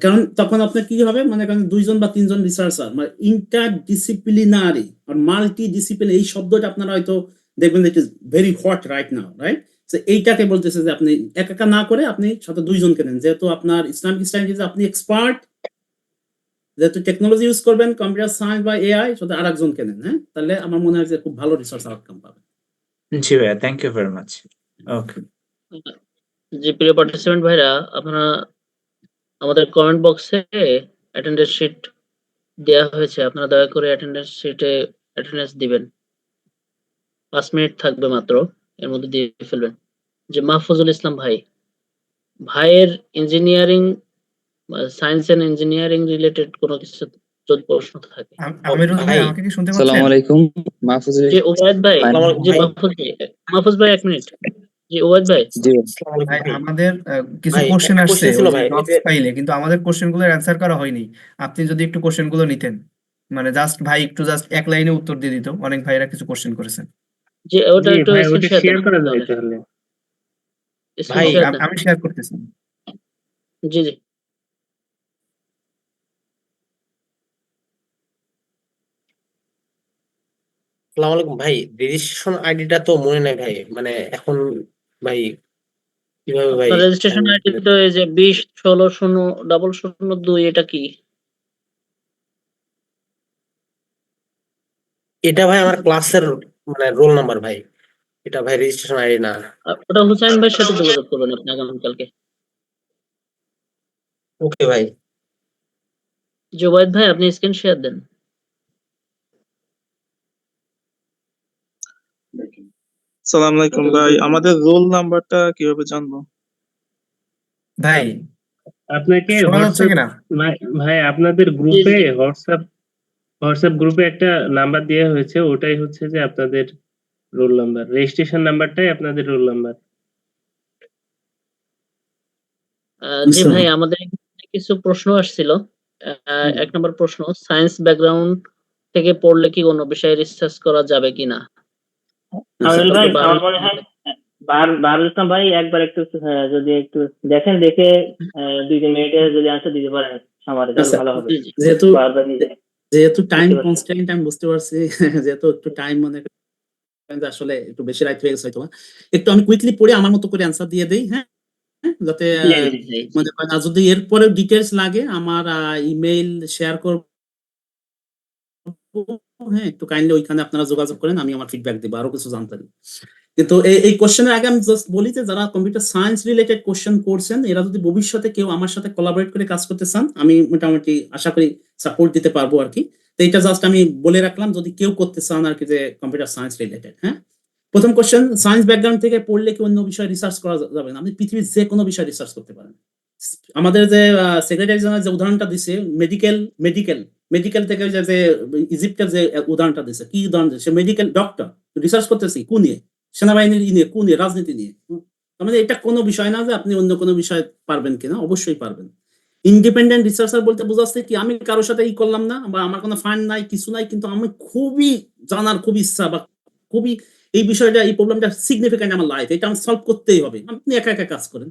কারণ তখন আপনার কি হবে, মানে দুইজন বা তিনজন রিসার্চার, মানে ইন্টারডিসিপ্লিনারি আর মাল্টি ডিসিপ্লিন, এই শব্দটা আপনারা হয়তো দেখবেন it is very hot right now, right? এইটাকে বলতেছে যে আপনি একা না করে আপনি সাথে দুইজনকে নেন, যেহেতু আপনার ইসলামিক স্টাডিজ আপনি এক্সপার্ট, যেহেতু টেকনোলজি ইউজ করবেন কম্পিউটার সায়েন্স বা এআই, সাথে আরেকজনকে নেন। হ্যাঁ, তাহলে আমার মনে হয় যে খুব ভালো রিসার্চ আউটকাম পাবেন। জি ভাইয়া, থ্যাংক ইউ ভেরি মাচ। ওকে। জি প্রিয় পার্টিসিপেন্ট ভাইরা, আপনারা আমাদের কমেন্ট বক্সে অ্যাটেন্ডেন্স শিট দেওয়া হয়েছে, আপনারা দয়া করে অ্যাটেন্ডেন্স শিটে অ্যাটেন্ডেন্স দিবেন। 5 মিনিট থাকবে মাত্র, এর মধ্যে দিয়ে ফেলবেন। যে মাহফুজুল ইসলাম ভাইয়ের engineering science and engineering related কোনো কিছু যদি প্রশ্ন থাকে। আমিরুল ভাই, আমাকে কি শুনতে পাচ্ছেন? আসসালামু আলাইকুম মাহফুজ যে ওবায়দ ভাই, যে মাহফুজ ভাই 1 মিনিট। যে ওবায়দ ভাই, জি ভাই আমাদের কিছু ভাই, কোশ্চেন একটা আসছে question ছিল ভাই, ডক্স ফাইলে, কিন্তু আমাদের কোশ্চেন গুলোর অ্যান্সার করা হয়নি। আপনি যদি একটু কোশ্চেন গুলো নিতেন, মানে জাস্ট ভাই একটু জাস্ট এক লাইনে উত্তর দিয়ে দিত। অনেক ভাইরা কিছু কোশ্চেন করেছেন। যে ওটা জি একটু ভাই, স্ক্রিন ওটা শেয়ার শেয়ার দেন করা যায় তাহলে। তাহলে। স্ক্রিন ভাই, শেয়ার দেন। আমি শেয়ার করতেছি। জি জি আসসালামু আলাইকুম ভাই, রেজিস্ট্রেশন আইডিটা তো মনে নাই ভাই, মানে এখন ভাই কিভাবে ভাই? আপনার রেজিস্ট্রেশন আইডি তো এই যে 20160002, এটা কি? এটা ভাই আমার ক্লাসের মানে রোল নাম্বার ভাই, এটা ভাই রেজিস্ট্রেশন আইডি না। ওটা হুসাইন ভাইয়ের সাথে যোগাযোগ করবেন আপনি আগামীকালকে। ওকে ভাই। জুবাইদ ভাই, আপনি স্ক্রিন শেয়ার দেন। সালাম আলাইকুম ভাই, আমাদের রোল নাম্বারটা কিভাবে জানবো? ভাই আপনাকে শোনা যাচ্ছে কিনা? ভাই আপনাদের গ্রুপে হোয়াটসঅ্যাপ গ্রুপে একটা নাম্বার দেওয়া হয়েছে, ওটাই হচ্ছে যে আপনাদের রোল নাম্বার, রেজিস্ট্রেশন নাম্বারটাই আপনাদের রোল নাম্বার। জি ভাই, আমাদের এখানে কিছু প্রশ্ন আসছিল। 1 নম্বর প্রশ্ন, সায়েন্স ব্যাকগ্রাউন্ড থেকে পড়লে কি কোনো বিষয়ে রিসার্চ করা যাবে কিনা? আমিরুল ভাই, আমার মনে হয় বাহারুল ইসলাম ভাই একবার একটু যদি একটু দেখেন, দেখে 2-3 মিনিটে যদি আনসার দিতে পারেন আমারে, তাহলে ভালো হবে। জি জি যেহেতু টাইম কনস্ট্যান্ট আমি বুঝতে পারছি, যেহেতু একটু টাইম মনে করেন যে আসলে একটু বেশি রাইট হয়ে গেছে হয়তো, একটু আমি কুইকলি পড়ে আমার মতো করে অ্যান্সার দিয়ে দেই। হ্যাঁ, যাতে মনে করেন আর যদি এরপরে ডিটেলস লাগে আমার ইমেইল শেয়ার করব, হ্যাঁ, একটু কাইন্ডলি ওইখানে আপনারা যোগাযোগ করেন, আমি আমার ফিডব্যাক দেবো আরো কিছু জানতে। কিন্তু এই কোশ্চেনের আগে আমি জাস্ট বলি যে যারা কম্পিউটার সায়েন্স রিলেটেড কোশ্চেন করছেন, এরা যদি ভবিষ্যতে কেউ আমার সাথে কোলাবরেট করে কাজ করতে চান, আমি মোটামুটি আশা করি সাপোর্ট দিতে পারবো আর কি। তো এটা জাস্ট আমি বলে রাখলাম যদি কেউ করতে চান আর কি, যে কম্পিউটার সায়েন্স রিলেটেড। হ্যাঁ, প্রথম কোশ্চেন, সায়েন্স ব্যাকগ্রাউন্ড থেকে পড়লে কি অন্য বিষয়ে রিসার্চ করা যাবে না? আপনি পৃথিবীর যে কোনো বিষয়ে রিসার্চ করতে পারেন। আমাদের যে সেক্রেটারি জেনারেল যে উদাহরণটা দিছে, মেডিকেল থেকে যে ইজিপ্টের যে উদাহরণটা দিছে, কি উদাহরণ দিছে? সে মেডিকেল ডক্টর রিসার্চ করতেছি কোন নিয়ে, সেনাবাহিনীর নিয়ে কোন রাজনীতি নিয়ে। তার মানে এটা কোনো বিষয় না যে আপনি অন্য কোনো বিষয় পারবেন কিনা, অবশ্যই পারবেন। ইন্ডিপেন্ডেন্ট রিসার্চার বলতে বোঝাচ্ছে কি আমি কারোর সাথে করলাম না বা আমার কোনো ফান্ড নাই কিছু নাই, কিন্তু আমি খুবই জানার খুব ইচ্ছা বা খুবই এই বিষয়টা এই প্রবলেমটা সিগনিফিক্যান্ট আমার লাইফ, এটা আমি সলভ করতেই হবে। আপনি একা একা কাজ করেন,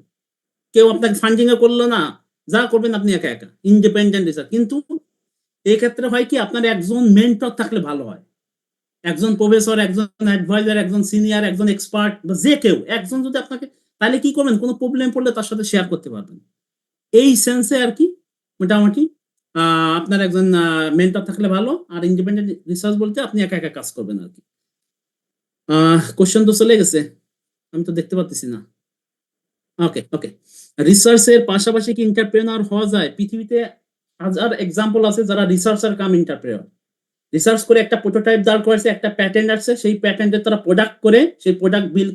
কেউ আপনাকে ফান্ডিং এ করলো না, যা করবেন আপনি একা একা ইন্ডিপেন্ডেন্ট রিসার্চ। কিন্তু এই ক্ষেত্রে হয় কি আপনার একজন মেন্টর থাকলে ভালো হয়, একজন প্রফেসর, একজন অ্যাডভাইজার, একজন সিনিয়র, একজন এক্সপার্ট বা যে কেউ একজন যদি আপনাকে, তাহলে কি করবেন কোনো প্রবলেম পড়লে তার সাথে শেয়ার করতে পারবেন। এই সেন্সে আর কি মোটামুটি আপনার একজন মেন্টর থাকলে ভালো। আর ইন্ডিপেন্ডেন্ট রিসার্চ বলতে আপনি একা একা কাজ করবেন আর কি। কোশ্চেন তো চলে গেছে, আমি তো দেখতে পাচ্ছি না। ওকে ওকে, রিসার্চের পাশাপাশি কি এন্টারপ্রেনার হওয়া যায়? পৃথিবীতে হাজার এক্সাম্পল আছে যারা রিসার্চার কাম এন্টারপ্রেনার। রিসার্চ করে একটা প্রোটোটাইপ দাঁড় করেছে, একটা প্যাটেন্ট আসছে, সেই প্যাটেন্টের তারা প্রোডাক্ট করে, সেই প্রোডাক্ট বিল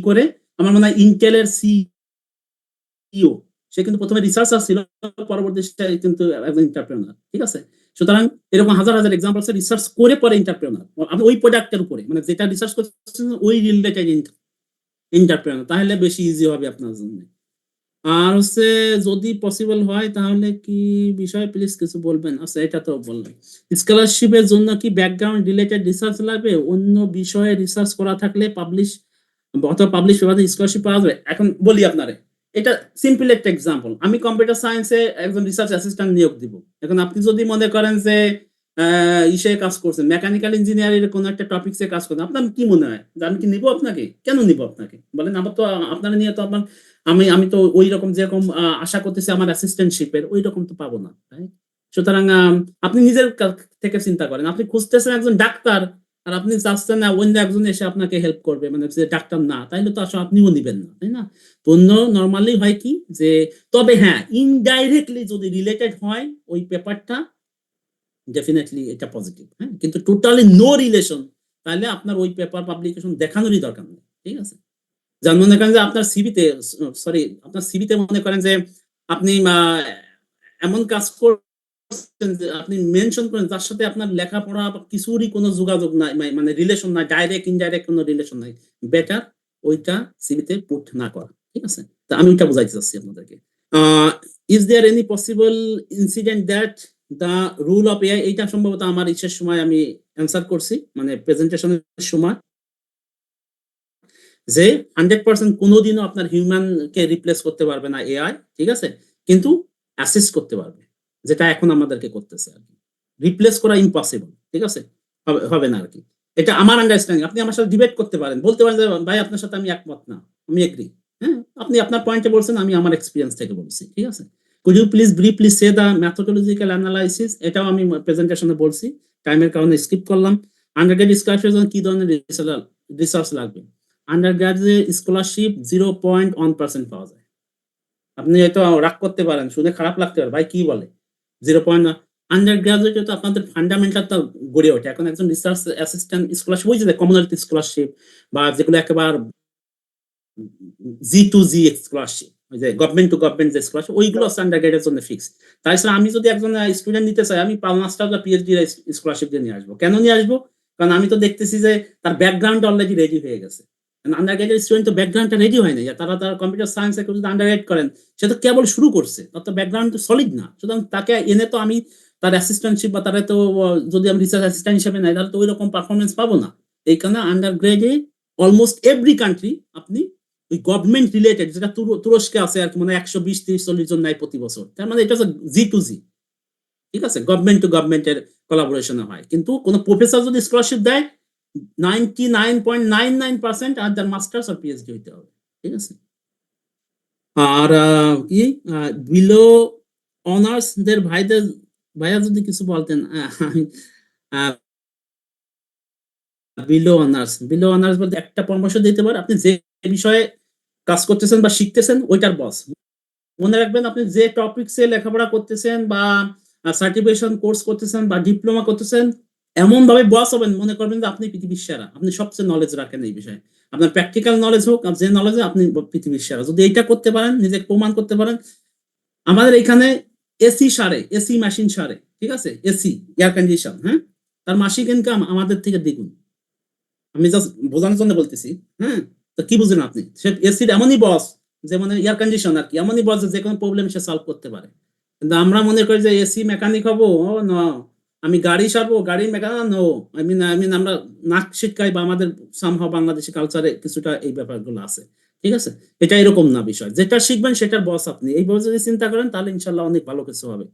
করে। আমার মনে হয় ইন্টেলের সিইও, সে কিন্তু প্রথমে রিসার্চার ছিল, পরবর্তী কিন্তু একজন এন্টারপ্রেনার। ঠিক আছে, সুতরাং এরকম হাজার হাজার এক্সাম্পল আছে রিসার্চ করে পরে এন্টারপ্রেনার। আপনি ওই প্রোডাক্টের উপরে মানে যেটা রিসার্চ করছেন ওই রিলেটেড এন্টারপ্রেনার, তাহলে বেশি ইজি হবে আপনার জন্য। আর হচ্ছে যদি পসিবল হয় তাহলে কি বিষয় প্লিজ কিছু বলবেন। আচ্ছা এটা তো বললাম। স্কলারশিপের জন্য কি ব্যাকগ্রাউন্ড রিলেটেড রিসার্চ লাগবে? অন্য বিষয়ে রিসার্চ করা থাকলে পাবলিশ অথবা পাবলিশ পেপারে স্কলারশিপ পাওয়া যাবে? এখন বলি আপনারে, এটা সিম্পল একটা এক্সাম্পল। আমি কম্পিউটার সায়েন্সে একজন রিসার্চ অ্যাসিস্ট্যান্ট নিয়োগ দিব। এখন আপনি যদি মনে করেন যে ইসে কাজ করছেন, মেকানিক্যাল ইঞ্জিনিয়ারিং কোনো একটা টপিকসে কাজ করছেন, আপনার কি মনে হয় যে আমি কি নিব আপনাকে? কেন নিব আপনাকে বলেন? আমার তো আপনারা নিয়ে তো আমার আমি তো ওই রকম যেরকম আশা করতেছি আমার অ্যাসিস্ট্যান্টশিপের, ওই রকম তো পাবো না। সুতরাং আপনি নিজের থেকে চিন্তা করেন, আপনি খুঁজতেছেন একজন ডাক্তার আর আপনি চাচ্ছেন না অন্য একজন এসে আপনাকে হেল্প করবে, মানে যে ডাক্তার না, তাইলে তো আসলে আপনিও নিবেন না, তাই না? তো অন্য নর্মালি হয় কি যে, তবে হ্যাঁ ইনডাইরেক্টলি যদি রিলেটেড হয় ওই পেপারটা, ডেফিনেটলি এটা পজিটিভ। হ্যাঁ, কিন্তু টোটালি নো রিলেশন, তাহলে আপনার ওই পেপার পাবলিকেশন দেখানোরই দরকার নেই। ঠিক আছে, যার মনে করেন যে আপনার সিভিতে, সরি আপনার সিভিতে মনে করেন যে আপনি এমন কাজ করছেন যে আপনি মেনশন করেন যার সাথে আপনার লেখাপড়া বা কিছুরই কোনো যোগাযোগ নাই, মানে রিলেশন নাই, ডাইরেক্ট ইনডাইরেক্ট কোনো রিলেশন নাই, বেটার ওইটা সিভিতে পুট না করা। ঠিক আছে, তা আমি ওইটা বুঝাইতে চাচ্ছি আপনাদেরকে। Is there any possible incident that the rule of AI? এইটা সম্ভবত আমার ইচ্ছার সময় আমি অ্যান্সার করছি, মানে প্রেজেন্টেশনের সময়, যে 100% কোনোদিনও আপনার হিউম্যানকে রিপ্লেস করতে পারবে না এআই। ঠিক আছে, কিন্তু অ্যাসিস্ট করতে পারবে, যেটা এখন আমাদেরকে করতেছে আর কি। রিপ্লেস করা ইম্পসিবল। ঠিক আছে, হবে না আর কি। এটা আমার আন্ডারস্ট্যান্ডিং। আপনি আমার সাথে ডিবেট করতে পারেন, বলতে পারেন যে ভাই আপনার সাথে আমি একমত না, আমি এগ্রি। হ্যাঁ, আপনি আপনার পয়েন্টে বলছেন, আমি আমার এক্সপিরিয়েন্স থেকে বলছি। ঠিক আছে, could you please briefly say the methodological analysis? এটাও আমি প্রেজেন্টেশনে বলছি, টাইমের কারণে স্কিপ করলাম। আন্ডারগ্রেড স্কলারশিপের জন্য কি ধরনের রিসার্চ লাগবে? আন্ডারগ্রাজুয়েট স্কলারশিপ 0.1% পাওয়া যায়। আপনি হয়তো রাগ করতে পারেন, শুনে খারাপ লাগতে পারে, ভাই কি বলে 0.1? আন্ডারগ্রাজুয়েটে তো আপনাদের ফান্ডামেন্টাল তো গড়ে ওঠে। এখন একজন রিসার্চ অ্যাসিস্ট্যান্ট স্কলারশিপ, ওই যে কমনওয়েলথ স্কলারশিপ বা যেগুলো একেবারে G2G স্কলারশিপ, ওই যে গভর্নমেন্ট টু গভর্নমেন্ট যে স্কলারশিপ, ওইগুলো আন্ডারগ্রেডের জন্য ফিক্স। তাছাড়া আমি যদি একজন স্টুডেন্ট নিতে চাই, আমি মাস্টার বা পিএইচডি স্কলারশিপ দিয়ে নিয়ে আসবো। কেন নিয়ে আসবো? কারণ আমি তো দেখতেছি যে তার ব্যাকগ্রাউন্ড অলরেডি রেডি হয়ে গেছে। আন্ডারগ্রেডের স্টুডেন্ট তো ব্যাকগ্রাউন্ডটা রেডি হয় না, তারা তার কম্পিউটার সায়েন্সে যদি আন্ডারগ্রেড করেন, সে তো কেবল শুরু করছে, তার তো ব্যাকগ্রাউন্ড তো সলিড না। সুতরাং তাকে এনে তো আমি তার অ্যাসিস্ট্যান্টশিপ বা তারা তো যদি আমি রিসার্চ অ্যাসিস্ট্যান্ট হিসেবে নেই, তাহলে তো ওই রকম পারফরমেন্স পাবো না। এই কারণে আন্ডারগ্রেডে অলমোস্ট এভরি কান্ট্রি আপনি ওই গভর্নমেন্ট রিলেটেড, যেটা তুরস্কে আছে আর কি, মানে 120-130 জন নাই প্রতি বছর, তার মানে এটা হচ্ছে G2G। ঠিক আছে, গভর্নমেন্ট টু গভর্নমেন্টের কোলাবোরেশনে হয়। কিন্তু কোন প্রফেসর যদি স্কলারশিপ দেয়, 99.99% আর তার মাস্টার্স আর পিএইচডি হইতে হবে। ঠিক আছে, আর কি বিলো অনার্স দের ভাইয়া যদি কিছু বলতেন। বিলো অনার্স বলতে একটা পরামর্শ দিতে পারে, আপনি যে বিষয়ে কাজ করতেছেন বা শিখতেছেন ওইটার বস। মনে রাখবেন, আপনি যে টপিকসে লেখাপড়া করতেছেন বা সার্টিফিকেশন কোর্স করতেছেন বা ডিপ্লোমা করতেছেন, এমন ভাবে বস হবেন মনে করবেন যে আপনি পৃথিবীর সেরা, আপনি সবচেয়ে নলেজ রাখেন এই বিষয়ে। আপনার প্র্যাকটিক্যাল নলেজ হোক আর যে নলেজ, আপনি পৃথিবীর সেরা। যদি এইটা করতে পারেন, নিজেকে প্রমাণ করতে পারেন। আমাদের এখানে এসি মেশিন সারে, ঠিক আছে, এসি এয়ার কন্ডিশন, হ্যাঁ, তার মাসিক ইনকাম আমাদের থেকে দ্বিগুণ। আমি জাস্ট বোঝানোর জন্য বলতেছি। হ্যাঁ, তো কি বুঝলেন আপনি? সে এসির এমনই বস যে মানে এয়ার কন্ডিশন আর কি, এমনই বস যে কোনো প্রবলেম সে সলভ করতে পারে। কিন্তু আমরা মনে করি যে এসি মেকানিক হবো, ও নো, আমি গাড়ি সারবো, গাড়ি মেকানিক, নো। আই মিন আমরা নাক শিটকাই, বা আমাদের সামহাও বাংলাদেশি কালচারে কিছুটা এই ব্যাপারগুলো আছে। ঠিক আছে, এটা এরকম না বিষয়, যেটা শিখবেন সেটার বস আপনি। এইভাবে যদি চিন্তা করেন তাহলে ইনশাল্লাহ অনেক ভালো কিছু হবে।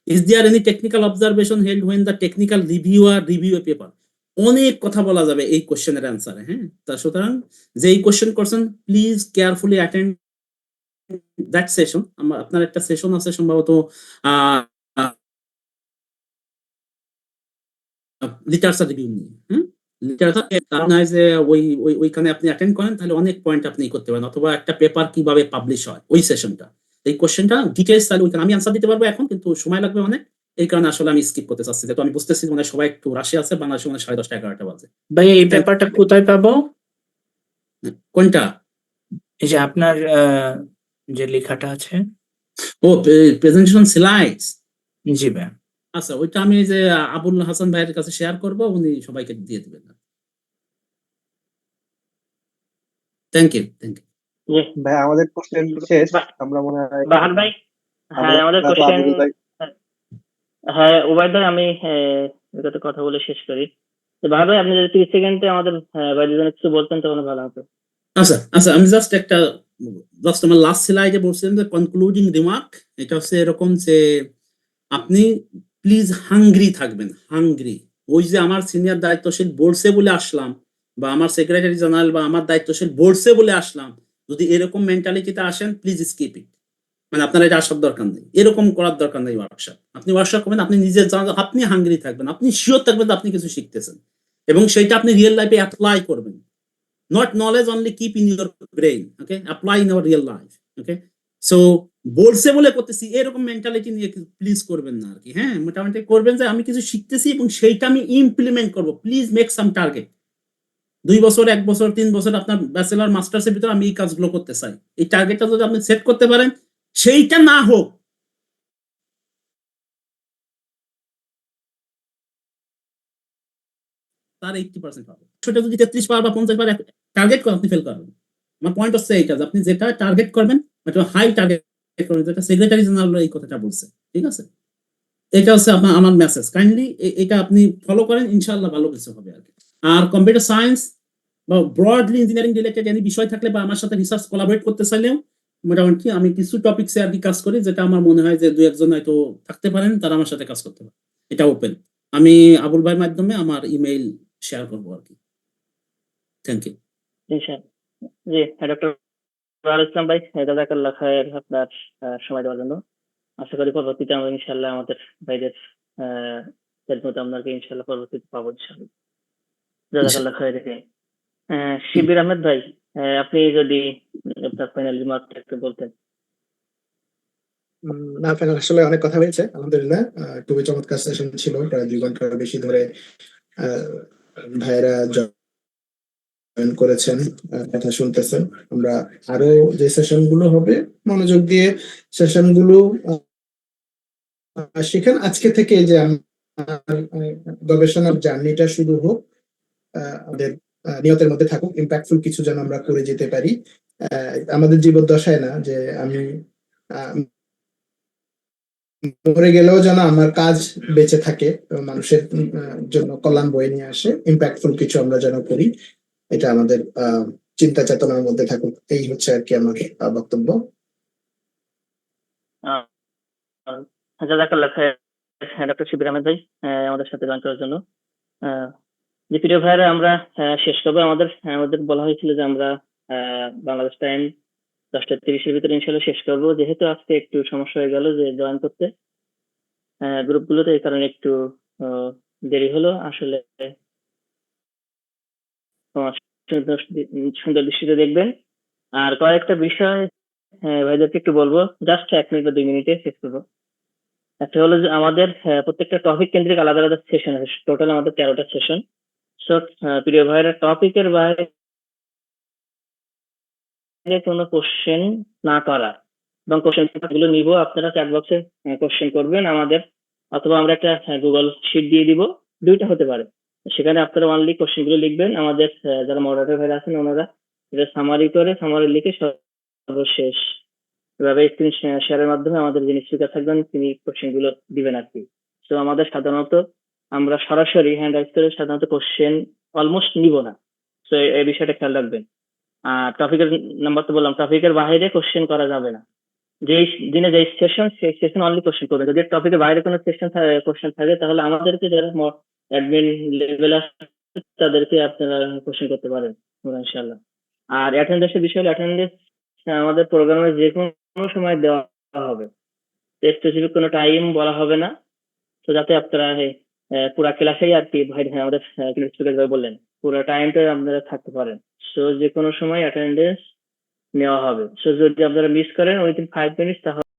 Is there any technical observation held when the technical reviewer review a paper? অনেক কথা বলা যাবে এই কোশ্চেনের অ্যান্সারে। হ্যাঁ, তা সুতরাং যে এই কোশ্চেন করছেন, please carefully attend that session. আপনার একটা সেশন আছে সম্ভবত লিটারেচার রিভিউ নিয়ে। হ্যাঁ, লিটারেচার যে ওইখানে আপনি অ্যাটেন্ড করেন, তাহলে অনেক পয়েন্ট আপনি করতে পারেন, অথবা একটা পেপার কিভাবে পাবলিশ হয় ওই সেশনটা। এই কোশ্চেনটা ডিটেইলস তাহলে ওইখানে আমি অ্যান্সার দিতে পারবো এখন, কিন্তু সময় লাগবে অনেক। এই কারণে আসলে আমি স্কিপ করতে চাচ্ছি, যেহেতু আমি বুঝতেছি মানে সবাই একটু রাশি আছে, বাংলাদেশে মানে 10:30 11টা বাজে। ভাই এই পেপারটা কোথায় পাবো? কোনটা? এই যে আপনার যে লেখাটা আছে। ও, প্রেজেন্টেশন স্লাইডস। জি ভাই। আচ্ছা, ওইটা আমি এই যে আবুল হাসান ভাইয়ের কাছে শেয়ার করবো, উনি সবাইকে দিয়ে দিবেন। Thank you, thank you. জি ভাই আমাদের কোশ্চেন শেষ, আমরা মনে হয় বাহার ভাই, হ্যাঁ আমাদের আমরা তো কোশ্চেন, আবুল ভাই হ্যাঁ উবাইদ ভাই, আমি এটাতে কথা বলে শেষ করি। তো বাহার ভাই, আপনি যদি 30 সেকেন্ডে আমাদের ভাইদের জন্য কিছু বলতেন তাহলে ভালো হতো। আচ্ছা আচ্ছা, আমি জাস্ট আমার লাস্ট স্লাইডে বলছিলাম যে কনক্লুডিং রিমার্ক, এটা হচ্ছে এরকম যে আপনি প্লিজ হাংরি থাকবেন, হাংরি। ওই যে আমার সিনিয়র দায়িত্বশীল বলছে বলে আসলাম, বা আমার সেক্রেটারি জেনারেল বা আমার দায়িত্বশীল বলছে বলে আসলাম, যদি এরকম মেন্টালিটিতে আসেন, প্লিজ স্কিপ ইট। মানে আপনার এটা আসার দরকার নেই, এরকম করার দরকার নেই ওয়ার্কশপ। আপনি ওয়ার্কশপ করবেন, আপনি নিজে আপনি হাংরি থাকবেন, আপনি শিওর থাকবেন যে আপনি কিছু শিখতেছেন, এবং সেটা আপনি রিয়েল লাইফে অ্যাপ্লাই করবেন। Not knowledge only keep in your brain, okay? Apply in our real life, okay? So বলছে বলে করতেছি এরকম মেন্টালিটি নিয়ে প্লিজ করবেন না আর কি। হ্যাঁ, মোটামুটি করবেন যে আমি কিছু শিখতেছি এবং সেইটা আমি ইমপ্লিমেন্ট করব। Please make some target. 2 বছর, 1 বছর, 3 বছর আপনার ব্যাচেলর মাস্টার্সের ভিতরে আমি এই কাজগুলো করতে চাই, এই টার্গেটটা যদি আপনি সেট করতে পারেন, সেইটা না হোক তার 80% পাবে, সেটা যদি 33 পার বা 50 পার টার্গেট করে আপনি ফেল করবেন। আমার পয়েন্ট হচ্ছে এইটা, যে আপনি যেটা টার্গেট করবেন, একটা হাই টার্গেট করবেন, যেটা সেক্রেটারি জেনারেল এই কথাটা বলছে। ঠিক আছে, এটা হচ্ছে আমার মেসেজ। কাইন্ডলি এটা আপনি ফলো করেন, ইনশাআল্লাহ ভালো কিছু হবে আর কি। আর কম্পিউটার সায়েন্স বা ব্রডলি ইঞ্জিনিয়ারিং রিলেটেড এনি বিষয় থাকলে, বা আমার সাথে রিসার্চ কোলাবরেট করতে চাইলেও, মোটামুটি আমি কিছু টপিকসে আর কি কাজ করি, যেটা আমার মনে হয় যে 2-1 জন হয়তো থাকতে পারেন, তারা আমার সাথে কাজ করতে পারে। এটা ওপেন, আমি আবুল ভাইয়ের মাধ্যমে আমার ইমেইল শেয়ার করবো আর কি। Thank you. ইনশাআল্লাহ। জি, ডক্টর বাহার ইসলাম ভাই, জাযাকাল্লাহ খায়ের আপনার সময় দেওয়ার জন্য। আশা করি পরবর্তীতে আমরা ইনশাআল্লাহ আমাদের ভাইদের মতো আপনাকে ইনশাআল্লাহ পরবর্তীতে পাবো ইনশাআল্লাহ। জাযাকাল্লাহ খায়ের। শিবির আহমেদ ভাই, আপনি যদি আপনার ফাইনাল রিমার্কটা একটু বলতেন। না ফাইনাল আসলে অনেক কথা হয়েছে আলহামদুলিল্লাহ, খুবই চমৎকার সেশন ছিল, প্রায় 2 ঘন্টার বেশি ধরে ভাইয়েরা জয়েন করেছেন, কথা শুনতেছেন। আমরা আরো যে সেশন গুলো হবে মনোযোগ দিয়ে সেশন গুলো শিখেন। আজকে থেকে যে আমার গবেষণার জার্নিটা শুরু হোক, আমাদের নিয়তের মধ্যে থাকুক ইম্প্যাক্টফুল কিছু যেন আমরা করে যেতে পারি। আমাদের জীবদ্দশায় না যে আমি মরে গেলেও যেন আমার কাজ বেঁচে থাকে, মানুষের জন্য কল্যাণ বয়ে নিয়ে আসে, ইম্প্যাক্টফুল কিছু আমরা যেন করি, এটা আমাদের চিন্তা চেতনার মধ্যে থাকুক। এই হচ্ছে আর কি আমার বক্তব্য। জাযাকাল্লাহ খায়ের ডক্টর শিবির আহমেদ ভাই, আমাদের সাথে জয়েন করার জন্য। যে প্রিয় ভাইরা, আমরা শেষ করবো। আমাদের বলা হয়েছিল যে আমরা বাংলাদেশ টাইম 10:30-এর ভিতরে ইনশাল্লাহ শেষ করবো। যেহেতু আজকে একটু সমস্যা হয়ে গেল যে জয়েন করতে গ্রুপগুলোতে, এই কারণে একটু দেরি হলো। আসলে সুন্দর দৃষ্টিতে দেখবেন। আর কয়েকটা বিষয় ভাইদেরকে একটু বলবো, জাস্ট 1 মিনিট বা 2 মিনিটে শেষ করবো। একটা হলো যে আমাদের প্রত্যেকটা টপিক কেন্দ্রিক আলাদা আলাদা সেশন আছে, টোটাল আমাদের 13টা সেশন। সো প্রিয় ভাইরা, টপিকের বাইরে কোনো কোশ্চেন না করা, এবং কোশ্চেন গুলো নিব, আপনারা চ্যাট বক্সে কোশ্চেন করবেন আমাদের, অথবা আমরা একটা গুগল শিট দিয়ে দিব, দুইটা হতে পারে। সেখানে আপনারা অনলি কোশ্চেন গুলো লিখবেন, আমাদের যারা মডারেটর ভাইরা আছেন ওনারা এটা সামারি লিখে সর্বশেষ এভাবে স্ক্রিন শেয়ারের মাধ্যমে আমাদের যিনি স্পিকার থাকবেন তিনি কোশ্চেন গুলো দিবেন আর কি। তো আমাদের সাধারণত আমরা সরাসরি হ্যান্ড রাইজ করে সাধারণত কোশ্চেন অলমোস্ট নিব না, তো এই বিষয়টা খেয়াল রাখবেন। আর টপিকের নাম্বার তো বললাম, টপিকের বাইরে কোশ্চেন করা যাবে না। যেই দিনে যেই সেশন সেই সেশন অনলি কোশ্চেন করবেন। যদি টপিকের বাইরে কোনো কোশ্চেন থাকে তাহলে আমাদেরকে যারা অ্যাডমিন লেভেল আছে তাদেরকে আপনারা কোশ্চেন করতে পারেন ইনশাআল্লাহ। আর অ্যাটেন্ডেন্সের বিষয়ে অ্যাটেন্ডেন্স আমাদের প্রোগ্রামে যে কোনো সময় দেওয়া হবে, স্পেসিফিক কোনো টাইম বলা হবে না। তো যাতে আপনারা পুরা ক্লাসেই আর কি ভাই আমাদের স্পিকার ভাই বললেন পুরো টাইমটা আপনারা থাকতে পারেন। সো যে কোনো সময় অ্যাটেন্ডেন্স নেওয়া হবে। সো যদি আপনারা মিস করেন উইথিন 5 মিনিটস তাহলে